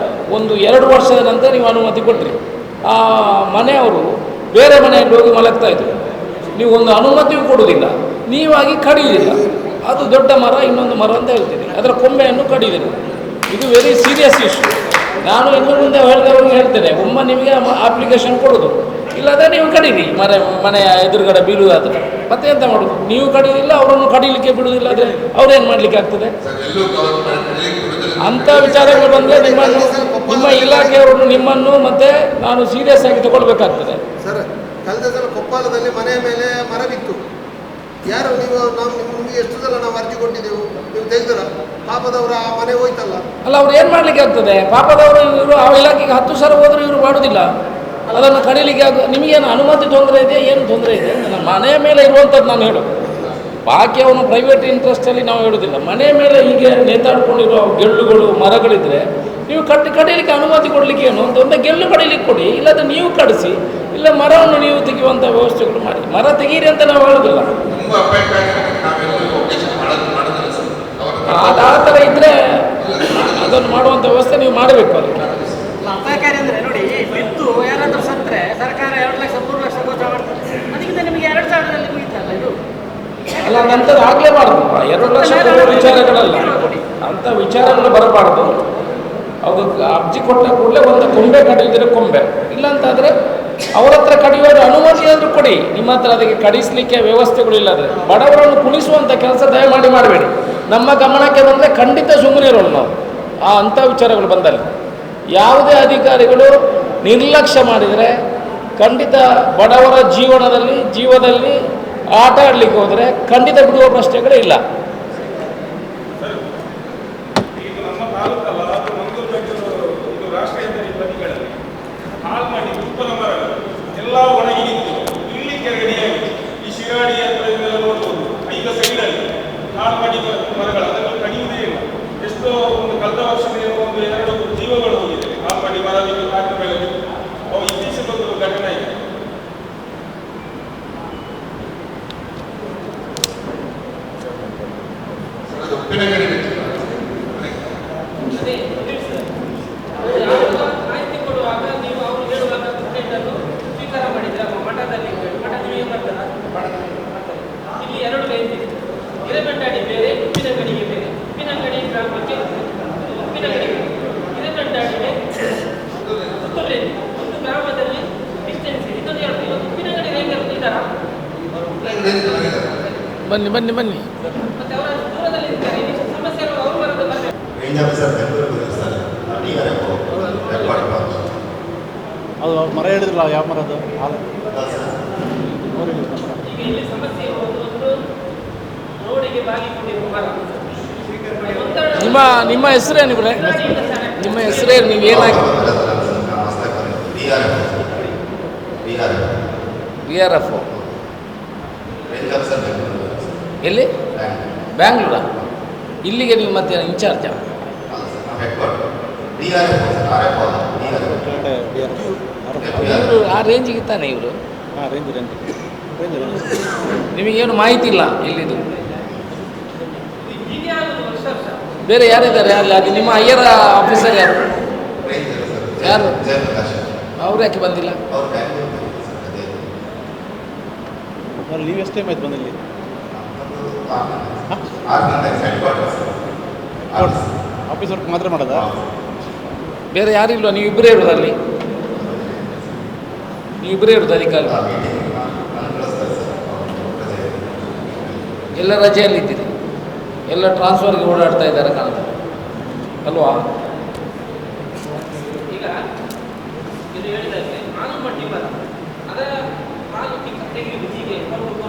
1-2 ವರ್ಷದ ನಂತರ ನೀವು ಅನುಮತಿ ಕೊಟ್ಟರಿ. ಆ ಮನೆಯವರು ಬೇರೆ ಮನೆಯಲ್ಲಿ ಹೋಗಿ ಮಲಗ್ತಾಯಿದ್ರು. ನೀವು ಒಂದು ಅನುಮತಿಯೂ ಕೊಡುವುದಿಲ್ಲ, ನೀವಾಗಿ ಕಡಿಯುವುದಿಲ್ಲ. ಅದು ದೊಡ್ಡ ಮರ, ಇನ್ನೊಂದು ಮರ ಅಂತ ಹೇಳ್ತೀನಿ, ಅದರ ಕೊಂಬೆಯನ್ನು ಕಡಿಯುವುದಿಲ್ಲ. ಇದು ವೆರಿ ಸೀರಿಯಸ್ ಇಶ್ಯೂ. ನಾನು ಇನ್ನು ಮುಂದೆ ಹೇಳಿದವ್ರಿಗೆ ಹೇಳ್ತೇನೆ, ನಿಮಗೆ ಅಪ್ಲಿಕೇಶನ್ ಕೊಡೋದು, ಇಲ್ಲದೆ ನೀವು ಕಡೀರಿ. ಮನೆಯ ಎದುರುಗಡೆ ಬೀಳುವುದಾದ್ರೆ ಮತ್ತೆ ಎಂತ ಮಾಡೋದು? ನೀವು ಕಡಿಯೋದಿಲ್ಲ, ಅವರನ್ನು ಕಡಿಲಿಕ್ಕೆ ಬಿಡುವುದಿಲ್ಲ, ಆದರೆ ಅವ್ರೇನು ಮಾಡಲಿಕ್ಕೆ ಆಗ್ತದೆ? ಅಂಥ ವಿಚಾರಗಳು ಬಂದರೆ ನಿಮ್ಮ ಇಲಾಖೆಯವರು ನಿಮ್ಮನ್ನು ಮತ್ತೆ ನಾನು ಸೀರಿಯಸ್ ಆಗಿ ತಗೊಳ್ಬೇಕಾಗ್ತದೆ. ಸರ್ ಕಳೆದ ಸಲ ಕೊಪ್ಪಳದಲ್ಲಿ ಮನೆಯ ಮೇಲೆ ಮರ ಬಿತ್ತು. ಯಾರು ನಿಮಗೆ ಎಷ್ಟು ಸಲ ನಾವು ಅರ್ಜಿ ಕೊಟ್ಟಿದ್ದೆವು, ನೀವು ತೆಗೆದ್ರ? ಪಾಪದವರು ಆ ಮನೆ ಹೋಯ್ತಲ್ಲ. ಅಲ್ಲ, ಅವ್ರು ಏನು ಮಾಡಲಿಕ್ಕೆ ಆಗ್ತದೆ? ಪಾಪದವರು ಇವರು ಆ ಇಲಾಖೆಗೆ 10 ಸಲ ಹೋದರೂ ಇವರು ಮಾಡುವುದಿಲ್ಲ, ಅದನ್ನು ಕಡಿಲಿಕ್ಕೆ ನಿಮಗೇನು ಅನುಮತಿ ತೊಂದರೆ ಇದೆ? ಏನು ತೊಂದರೆ ಇದೆ? ನನ್ನ ಮನೆಯ ಮೇಲೆ ಇರುವಂಥದ್ದು ನಾನು ಹೇಳೋದು. ಬಾಕಿ ಅವನು ಪ್ರೈವೇಟ್ ಇಂಟ್ರೆಸ್ಟಲ್ಲಿ ನಾವು ಹೇಳೋದಿಲ್ಲ. ಮನೆ ಮೇಲೆ ಹೀಗೆ ನೇತಾಡ್ಕೊಂಡಿರೋ ಗೆಲ್ಲುಗಳು ಮರಗಳಿದ್ರೆ ನೀವು ಕಡಿಲಿಕ್ಕೆ ಅನುಮತಿ ಕೊಡಲಿಕ್ಕೆ ಏನು ಅಂತ ಒಂದು ಗೆಲ್ಲು ಕಡಿಲಿಕ್ಕೆ ಕೊಡಿ, ಇಲ್ಲದ್ರೆ ನೀವು ಕಡಿಸಿ, ಇಲ್ಲ ಮರವನ್ನು ನೀವು ತೆಗೆಯುವಂಥ ವ್ಯವಸ್ಥೆಗಳು ಮಾಡಿ. ಮರ ತೆಗೀರಿ ಅಂತ ನಾವು ಹೇಳೋದಿಲ್ಲ. ಆ ಥರ ಇದ್ದರೆ ಅದನ್ನು ಮಾಡುವಂಥ ವ್ಯವಸ್ಥೆ ನೀವು ಮಾಡಬೇಕು. ಅದಕ್ಕೆ ಅಪಾಯಕಾರಿ ಅಂದರೆ ನೋಡಿ, ಬಿದ್ದು ಯಾರಾದರೂ ಸತ್ತರೆ ಸರ್ಕಾರ 2 ಲಕ್ಷ 3 ಲಕ್ಷ ಗೋಚರ ಮಾಡ್ತಾರೆ. ಅದಕ್ಕಿಂತ ನಿಮಗೆ 2000ರಲ್ಲಿ ಮುಗಿತಲ್ಲ ಇದು. ಅಲ್ಲ, ನಂತರ ಆಗಲೇಬಾರ್ದು. 2 ಲಕ್ಷ ವಿಚಾರಗಳಲ್ಲ, ಅಂಥ ವಿಚಾರಗಳು ಬರಬಾರ್ದು. ಅದು ಅರ್ಜಿ ಕೊಟ್ಟ ಕೂಡಲೇ ಒಂದು ಕೊಂಬೆ ಕಡಿಯಿದ್ರೆ ಕೊಂಬೆ, ಇಲ್ಲಾಂತಾದರೆ ಅವ್ರ ಹತ್ರ ಕಡಿಯೋದು ಅನುಮತಿ ಆದರೂ ಕೊಡಿ. ನಿಮ್ಮ ಹತ್ರ ಅದಕ್ಕೆ ಕಡಿಸಲಿಕ್ಕೆ ವ್ಯವಸ್ಥೆಗಳು ಇಲ್ಲದ್ರೆ ಬಡವರನ್ನು ಕುಣಿಸುವಂಥ ಕೆಲಸ ದಯಮಾಡಿ ಮಾಡಬೇಡಿ. ನಮ್ಮ ಗಮನಕ್ಕೆ ಬಂದರೆ ಖಂಡಿತ ಸುಮ್ಮನೆ ಇರೋಣ ನಾವು. ಅಂಥ ವಿಚಾರಗಳು ಬಂದಲ್ಲಿ ಯಾವುದೇ ಅಧಿಕಾರಿಗಳು ನಿರ್ಲಕ್ಷ್ಯ ಮಾಡಿದರೆ ಖಂಡಿತ ಬಡವರ ಜೀವದಲ್ಲಿ ಆಟ ಆಡಲಿಕ್ಕೆ ಹೋದರೆ ಖಂಡಿತ ಬಿಡುವ ಪ್ರಶ್ನೆಗಳೇ ಇಲ್ಲ. ಹಾಳು ಮಾಡಿ ಉತ್ಪನ್ನ ಮರಗಳು ಎಲ್ಲ ಒಣಗಿ ನಿಂತು ಇಲ್ಲಿ ಕೆಳಗಡೆಯಾಗಿ ಈ ಶಿರಾಡಿ ಹತ್ರ ಇದೆಲ್ಲ ನೋಡ್ಬೋದು. ಈಗ ಸೈಡಲ್ಲಿ ಹಾಳು ಮಾಡಿ ಮರಗಳು ಅದನ್ನು ಕಡಿಯುವುದೇ ಇಲ್ಲ. ಎಷ್ಟೋ ಒಂದು ಕಳೆದ ವರ್ಷದ 1-2 ಜೀವಗಳು ಹೋಗಿದೆ ಹಾಳು ಮಾಡಿ ಮರ ಬಿದ್ದು ಕಾಡಿನ ಮೇಲೆ ಬಿದ್ದು. ಅವು ಇತ್ತೀಚೆಗೆ ಒಂದು ಘಟನೆ ಇದೆ. ಉಪ್ಪಿನಗಡಿ ಮಾಹಿತಿ ಕೊಡುವಾಗ ನೀವು ಅವರು ಹೇಳುವಾಗ ಕಂಪ್ಲೇಂಟನ್ನು ಸ್ವೀಕಾರ ಮಾಡಿದ್ರೆ ಮಠದಲ್ಲಿ ಮಠ ನಿಮಗೆ ಬರ್ತಾರ. ಇಲ್ಲಿ 2 ಲೈನ್ ಇದೆ. ಹಿರೇಬೆಂಡಾಡಿ ಬೇರೆ, ಉಪ್ಪಿನಂಗಡಿಗೆ ಬೇರೆ. ಉಪ್ಪಿನಂಗಡಿ ಗ್ರಾಮಕ್ಕೆ ಉಪ್ಪಿನಂಗಡಿ, ಹಿರೇಬೆಂಡಾಡಿಗೆ ಸುತ್ತೂರು ಒಂದು ಗ್ರಾಮದಲ್ಲಿ ಡಿಸ್ಟೆನ್ಸ್ ಇದೆ. ಇದೊಂದು 2. ಇವತ್ತು ಉಪ್ಪಿನಂಗಡಿ ರೈತರು ಇದ್ದಾರಾ? ಬನ್ನಿ ಮತ್ತೆ ಅವರ ದೂರದಲ್ಲಿ ಇರ್ತಾರೆ. ಈ ಸಮಸ್ಯೆ ಅವರು ಬರೋದು ಬರಬೇಕು. ಅದು ಮರ ಹೇಳಿದ್ರಲ್ಲ, ಯಾವ ಮರ ಅದು? ಈಗ ಇಲ್ಲಿ ಸಮಸ್ಯೆ ಒಂದು ರೋಡಿಗೆ ಬಾಗಿಕೊಂಡಿರುವ ಮರ. ನಿಮ್ಮ ಹೆಸರೇನು ಇವ್ರೆ? ನಿಮ್ಮ ಹೆಸರೇನು? ನೀವೇನಾಗಿ BRF ಎಲ್ಲಿ? ಬ್ಯಾಂಗ್ಳೂರಾ? ಇಲ್ಲಿಗೆ ನೀವು ಮತ್ತೆ ಇನ್ಚಾರ್ಜಾ? ಇವರು ಆ ರೇಂಜಿಗೆ ತಾನೆ ಇವರು? ಹಾಂ, ರೇಂಜ್ ನಿಮಗೇನು ಮಾಹಿತಿ ಇಲ್ಲ ಇಲ್ಲಿದು? ಹೀಗೆ ಆಗೋದು ವರ್ಷ ವರ್ಷ. ಬೇರೆ ಯಾರಿದ್ದಾರೆ ಅಲ್ಲಿ? ಅದು ನಿಮ್ಮ ಹೈಯರ್ ಆಫೀಸರ್ ಯಾರು? ಯಾರು ಅವ್ರು ಯಾಕೆ ಬಂದಿಲ್ಲ? ಅಲ್ಲಿ ನೀವು ಎಷ್ಟು ಟೈಮ್ ಆಯ್ತು ಬಂದಲ್ಲಿ? ಆಫೀಸ್ ವರ್ಕ್ ಮಾತ್ರ ಮಾಡೋದಾ? ಬೇರೆ ಯಾರಿಲ್ವಾ? ನೀವಿಬ್ಬರೇ ಇರೋದು ಅಲ್ಲಿ? ನೀವಿಬ್ಬರೇ ಇರೋದು ಅಧಿಕಾರಿ? ಎಲ್ಲ ರಜೆಯಲ್ಲಿದ್ದೀರಿ, ಎಲ್ಲ ಟ್ರಾನ್ಸ್ಫರ್ಗೆ ಓಡಾಡ್ತಾ ಇದ್ದಾರೆ ಕಾಣ್ತದೆ ಅಲ್ವಾ? ಈಗ ಇದು ಹೇಳಿದಾಗೆ ಆಲೂಮಟ್ಟಿ ಮರ ಅದರ ಹಾಲು ತೆಗೆಯುವುದು ಹೀಗೆ ಕೊಟ್ಟು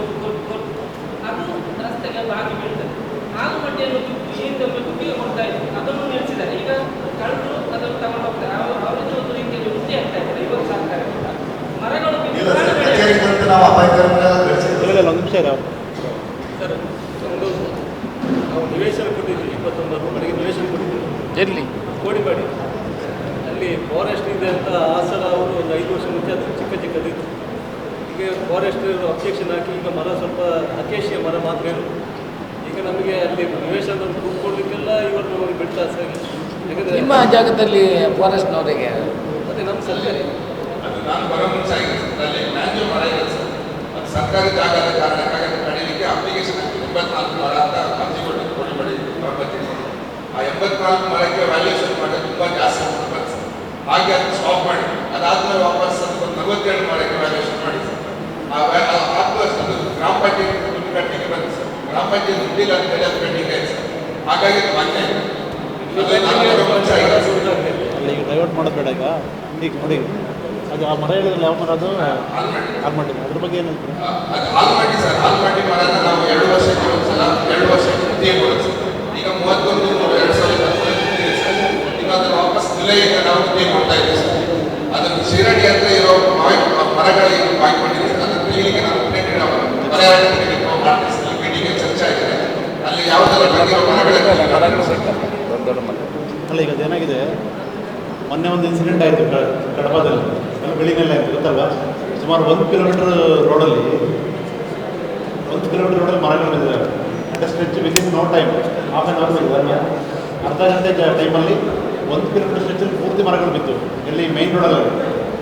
ಅದು ರಸ್ತೆಗೆ ಬಾಗಿ ಬೀಳ್ತದೆ. ಆಲೂಮಟ್ಟಿಯನ್ನು ಕುತ್ತಿಗೆ ಕೊಡ್ತಾ ಇದ್ರು, ಅದನ್ನು ನಿಲ್ಲಿಸಿದ್ದಾರೆ. ಈಗ ಕಳ್ಳರು ಅದನ್ನು ತಗೊಂಡು ಹೋಗ್ತಾರೆ. ಅವರಿಗೆ ಒಂದು ರೀತಿಯಲ್ಲಿ ವೃತ್ತಿ ಆಗ್ತಾ ಇದ್ದಾರೆ ಇವಾಗ ಸರ್ಕಾರದಿಂದ. ಮರಗಳು ಇಲ್ಲ, ಒಂದು ನಿಮಿಷ ಇದೆ. ಸರ್, ನಾವು ನಿವೇಶನ ಕೊಟ್ಟಿದ್ವಿ, 21 ರೂಮ್ಗಳಿಗೆ ನಿವೇಶನ ಕೊಟ್ಟಿದ್ವಿ. ಎಲ್ಲಿ? ಕೋಡಿಪಾಡಿ. ಅಲ್ಲಿ ಫಾರೆಸ್ಟ್ ಇದೆ ಅಂತ ಆ ಸಲ ಅವರು ಒಂದು 5 ವರ್ಷ ಮುಂಚೆ ಅದು ಚಿಕ್ಕದಿತ್ತು. ಈಗ ಫಾರೆಸ್ಟ್ ಅಬ್ಜೆಕ್ಷನ್ ಹಾಕಿ ಈಗ ಮರ ಸ್ವಲ್ಪ ಅಕೇಶಿಯ ಮರ ಮಾತ್ರ ಇರೋದು. ಈಗ ನಮಗೆ ಅಲ್ಲಿ ನಿವೇಶನ ಕೂತ್ಕೊಳ್ಳಿಕ್ಕೆಲ್ಲ ಇವರು ನಮಗೆ ಬಿಡ್ತಾ ಸರಿ. ಯಾಕಂದರೆ ನಿಮ್ಮ ಜಾಗದಲ್ಲಿ ಫಾರೆಸ್ಟ್ನವರಿಗೆ ಅದೇ ನಮ್ಮ ಸರ್ಕಾರಿ ಅದು ನಾನು ಬರೋ ಮುಂಚೆ ಅಲ್ಲಿ ಮ್ಯಾನ್ಯೂ ಮರ ಇದೆ ಸರ್. ಅದು ಸರ್ಕಾರಿ ಜಾಗದ ಕಾರಣಕ್ಕಾಗಿ ಅದು ಕಡಿಲಿಕ್ಕೆ ಅಪ್ಲಿಕೇಶನ್ ಹಾಕಿ 84 ಮರ ಅಂತ ಅರ್ಜಿ ಕೊಟ್ಟು ಕೊಡಿಬೇಡಿ ಆ 84 ಮರಕ್ಕೆ ವ್ಯಾಲ್ಯೂಷನ್ ಮಾಡಿ ತುಂಬ ಜಾಸ್ತಿ ಬಂತು ಸರ್. ಹಾಗೆ ಅದನ್ನು ಸ್ಟಾಪ್ ಮಾಡಿ ಅದಾದ್ಮೇಲೆ ವಾಪಸ್ ಒಂದು 47 ಮರಕ್ಕೆ ವ್ಯಾಲ್ಯೂಷನ್ ಮಾಡಿ ಸರ್. ಅದು ಗ್ರಾಮ ಪಂಚಾಯತ್ ದುಡ್ಡು ಕಟ್ಟಲಿಕ್ಕೆ ಬಂತು ಸರ್. ಗ್ರಾಮ ಪಂಚಾಯತ್ ದುಡ್ಡಿಲ್ಲ ಅಂತ ಹೇಳಿ ಅದು ಪೆಂಡಿಂಗ್ ಆಯ್ತು ಸರ್. ಹಾಗಾಗಿ ಅದು ಮತ್ತೆ ಅಲ್ಲಿ ಈಗ ಡೈವರ್ಟ್ ಮಾಡೋದು ಬೇಡ. ಈಗ ನೋಡಿ, ಅದು ಆ ಮರ ಹೇಳಿದ್ರಲ್ಲ, ಯಾವ ಮರ ಅದು? ಆಲ್ಮಟ್ಟಿ. ಅದ್ರ ಬಗ್ಗೆ ಏನು ಹೇಳ್ತೀರಾ? ಅದು ಆಲ್ಮಟ್ಟಿ ಸರ್. ಆಲ್ಮಟ್ಟಿ ಮರನ ನಾವು 2 ವರ್ಷಕ್ಕೆ ಒಂದ್ಸಲ 2 ವರ್ಷಕ್ಕೆ ಗುತ್ತಿಗೆ ಕೊಡೋದು ಸರ್. ಈಗ 31/3/2020 ಸರ್. ಈಗ ಅದನ್ನು ವಾಪಸ್ ಜುಲೈಯಿಂದ ನಾವು ಗುತ್ತಿಗೆ ಕೊಡ್ತಾ ಇದ್ದೀವಿ ಸರ್. ಅದನ್ನು ಶಿರಡಿ ಹತ್ರ ಇರೋ ಮರಗಳಿಗೆ ಹಾಕಿಕೊಂಡಿದ್ದೀವಿ ಸರ್. ಅದನ್ನು ಇಲ್ಲಿಗೆ ನಾವು ಪರ್ಯಾವರಣಕ್ಕೆ ಮಾಡ್ತೀವಿ ಸರ್. ಈ ಮೀಟಿಂಗ್ಗೆ ಚರ್ಚೆ ಆಗಿದೆ. ಅಲ್ಲಿ ಯಾವುದೆಲ್ಲ ಬಂದಿರೋ ಮರಗಳಿಗೆ ದೊಡ್ಡ ಮರ ಅಲ್ಲ, ಈಗ ಅದೇನಾಗಿದೆ, ಮೊನ್ನೆ ಒಂದು ಇನ್ಸಿಡೆಂಟ್ ಆಯಿತು ಕಡಪದಲ್ಲಿ. ಅಲ್ಲಿ ಬೆಳಿಗ್ಗೆಲ್ಲ ಆಯಿತು, ಗೊತ್ತಲ್ವಾ? ಸುಮಾರು 1 ಕಿಲೋಮೀಟರ್ ರೋಡಲ್ಲಿ ಮರಗಳು ಬಿದ್ದಿದ್ದಾರೆ. At stretch within no time, half an hour ಬಿದ್ದಿದ್ದಾರೆ. ಅರ್ಧ ಗಂಟೆ ಟೈಮಲ್ಲಿ 1 ಕಿಲೋಮೀಟರ್ ಸ್ಟ್ರೆಚ್ಚಲ್ಲಿ ಪೂರ್ತಿ ಮರಗಳು ಬಿದ್ದು. ಎಲ್ಲಿ ಮೈನ್ ರೋಡಲ್ಲಿ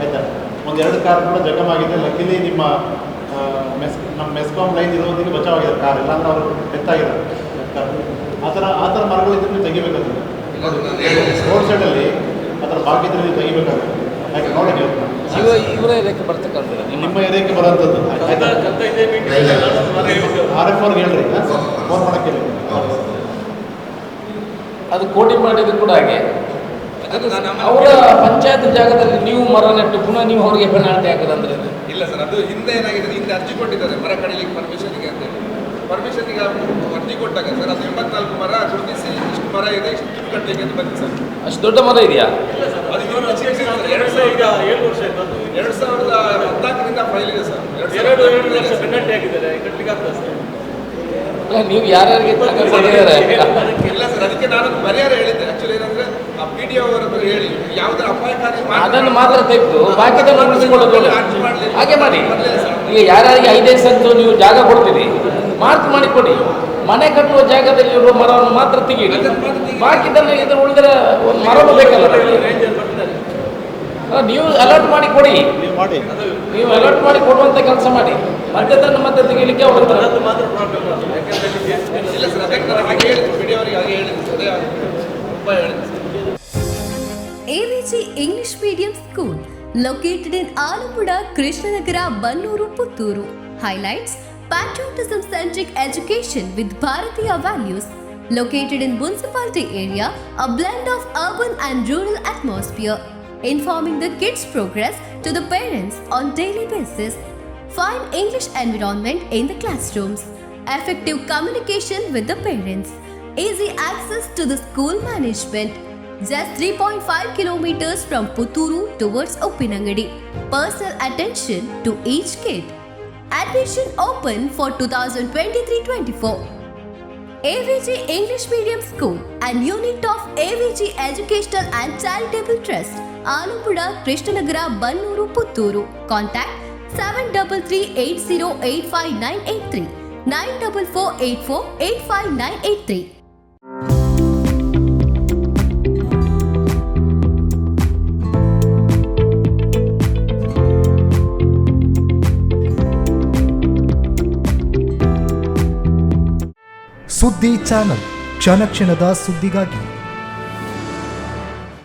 ಆಯಿತಾ? ಒಂದು 2 ಕಾರ್ ಕೂಡ ಜಖಮಾಗಿದೆ. ಲಕ್ಕಿಲಿ ನಮ್ಮ ಮೆಸ್ಕಾಮ್ ಲೈನ್ ಇರೋದಕ್ಕೆ ಬಚಾವಾಗಿದೆ ಕಾರ್, ಇಲ್ಲಾಂದ್ರೆ ಅವರು ಡೆತ್ತಾಗಿದ್ದಾರೆ. ಆ ಥರ ಮರಗಳಿದ್ರೆ ನೀವು ತೆಗಿಬೇಕಾಗುತ್ತೆ. ರೋಡ್ ಸೈಡಲ್ಲಿ ಆ ಥರ ಬಾಕಿದ್ರೆ ನೀವು ತೆಗಿಬೇಕಾಗುತ್ತೆ. ಯಾಕೆ ನೋಡಿ, ಇವರ ಇದಕ್ಕೆ ಬರ್ತಕ್ಕಂಥದ್ದು ನಿಮ್ಮ ಏರಿಯಾಕ್ಕೆ ಬರೋಂಥದ್ದು. RF ಹೇಳ್ರಿ, ಫೋನ್ ಮಾಡೋಕ್ಕೆ ಹೇಳಿ. ಅದು ಕೋಟಿ ಮಾಡಿದ್ದು ಕೂಡ ಹಾಗೆ. ಅವರ ಪಂಚಾಯತ್ ಜಾಗದಲ್ಲಿ ನೀವು ಮರ ನೆಟ್ಟು ಪುನಃ ನೀವು ಅವರಿಗೆ ಪೆನಾಲ್ಟಿ ಹಾಕೋದಂದ್ರೆ ಇಲ್ಲ ಸರ್. ಅದು ಹಿಂದೆ ಏನಾಗಿದೆ, ಹಿಂದೆ ಅರ್ಜಿ ಕೊಟ್ಟಿದ್ದಾರೆ ಮರ ಕಡಿಲಿಕ್ಕೆ ಪರ್ಮಿಷನ್ಗೆ ಅಂತ ಹೇಳಿ. ಪರ್ಮಿಷನ್ಗೆ ಅರ್ಜಿ ಕೊಟ್ಟಾಗ ಸರ್ ಅದು 84 ಮರ ಗುರುತಿಸಿ ಇಷ್ಟು ಮರ ಇದೆ, ಇಷ್ಟು ದುಡ್ಡು ಕಟ್ಟಲಿಕ್ಕೆ ಅಂತ ಬಂದಿದೆ ಸರ್. ಅಷ್ಟು ದೊಡ್ಡ ಮರ ಇದೆಯಾ? ಅದು ಈಗ 7 ವರ್ಷ ಆಯಿತು. 2014ರಿಂದ ಫೈಲ್ ಇದೆ ಸರ್. 2 ವರ್ಷ ಪೆನಾಲ್ಟಿ ಹಾಕಿದ್ದಾರೆ, ಕಟ್ಟಲಿಕ್ಕೆ ಆಗ್ತದೆ ಸರ್. ನೀವು ಯಾರ್ಯಾರಿಗೆ ಕೊಟ್ಟಿದ್ದಾರೆ? ಇಲ್ಲ ಸರ್, ಅದಕ್ಕೆ ನಾನು ಪರಿಹಾರ ಹೇಳಿದ್ದೆ. ಆಕ್ಚುಲಿ ಏನಂದ್ರೆ ಆ PDO ಅವರನ್ನು ಹೇಳಿ ಯಾವುದರ ಅಪಾಯಕಾರಿ ಅದನ್ನು ಮಾತ್ರ ತೆಗೆದು ಬಾಕಿದನ್ನು ಉಳಿಸಿಕೊಳ್ಳೋದು ಹಾಗೆ ಮಾಡಿ. ಈಗ ಯಾರ್ಯಾರಿಗೆ 5 ಸೆಂಟ್ ನೀವು ಜಾಗ ಕೊಡ್ತೀರಿ, ಮಾರ್ಕ್ ಮಾಡಿ ಕೊಡಿ. ಮನೆ ಕಟ್ಟುವ ಜಾಗದಲ್ಲಿ ಇರುವ ಮರವನ್ನು ಮಾತ್ರ ತೆಗೀರಿ. ಬಾಕಿದನ್ನು ಇದು ಉಳಿದ್ರೆ ಒಂದು ಮರವೂ ಬೇಕಲ್ಲ. ನೀವು ಅಲರ್ಟ್ ಮಾಡಿ ಕೊಡಿ. ನೀವು ಅಲರ್ಟ್ ಮಾಡಿ ಕೊಡುವಂಥ ಕೆಲಸ ಮಾಡಿ. ಮತ್ತೆ ತೆಗಿಲಿಕ್ಕೆ ಅವ್ರ ಮಾತ್ರ ಪ್ರಾಬ್ಲಮ್. ಯಾಕಂದ್ರೆ ಇಲ್ಲ ಸರ್, ಅದಕ್ಕೆ ನಾನು ಹಾಗೆ ಹೇಳಿದ್ದು, PDO ಅವರಿಗೆ ಹಾಗೆ ಹೇಳಿದ್ದು ಸರ್. ಉಪಾಯ ಹೇಳಿದ್ದು sir. AVG English Medium School located in Alappuzha, Krishnanagara, Bannuru, Putturu. Highlights: patriotism-centric education with Bharatiya values. Located in municipality area, a blend of urban and rural atmosphere. Informing the kids' progress to the parents on daily basis. Fine English environment in the classrooms. Effective communication with the parents. Easy access to the school management. Just 3.5 kilometers from Putturu towards Uppinangadi. Personal attention to each kid. Admission open for 2023-24. AVG English Medium School, an unit of AVG Educational and Charitable Trust, Alumpuda, Krishnanagara, Bannuru, Putturu. Contact 7338085983, 9448485983. ಸುದ್ದಿ ಚಾನಲ್, ಕ್ಷಣ ಕ್ಷಣದ ಸುದ್ದಿಗಾಗಿ.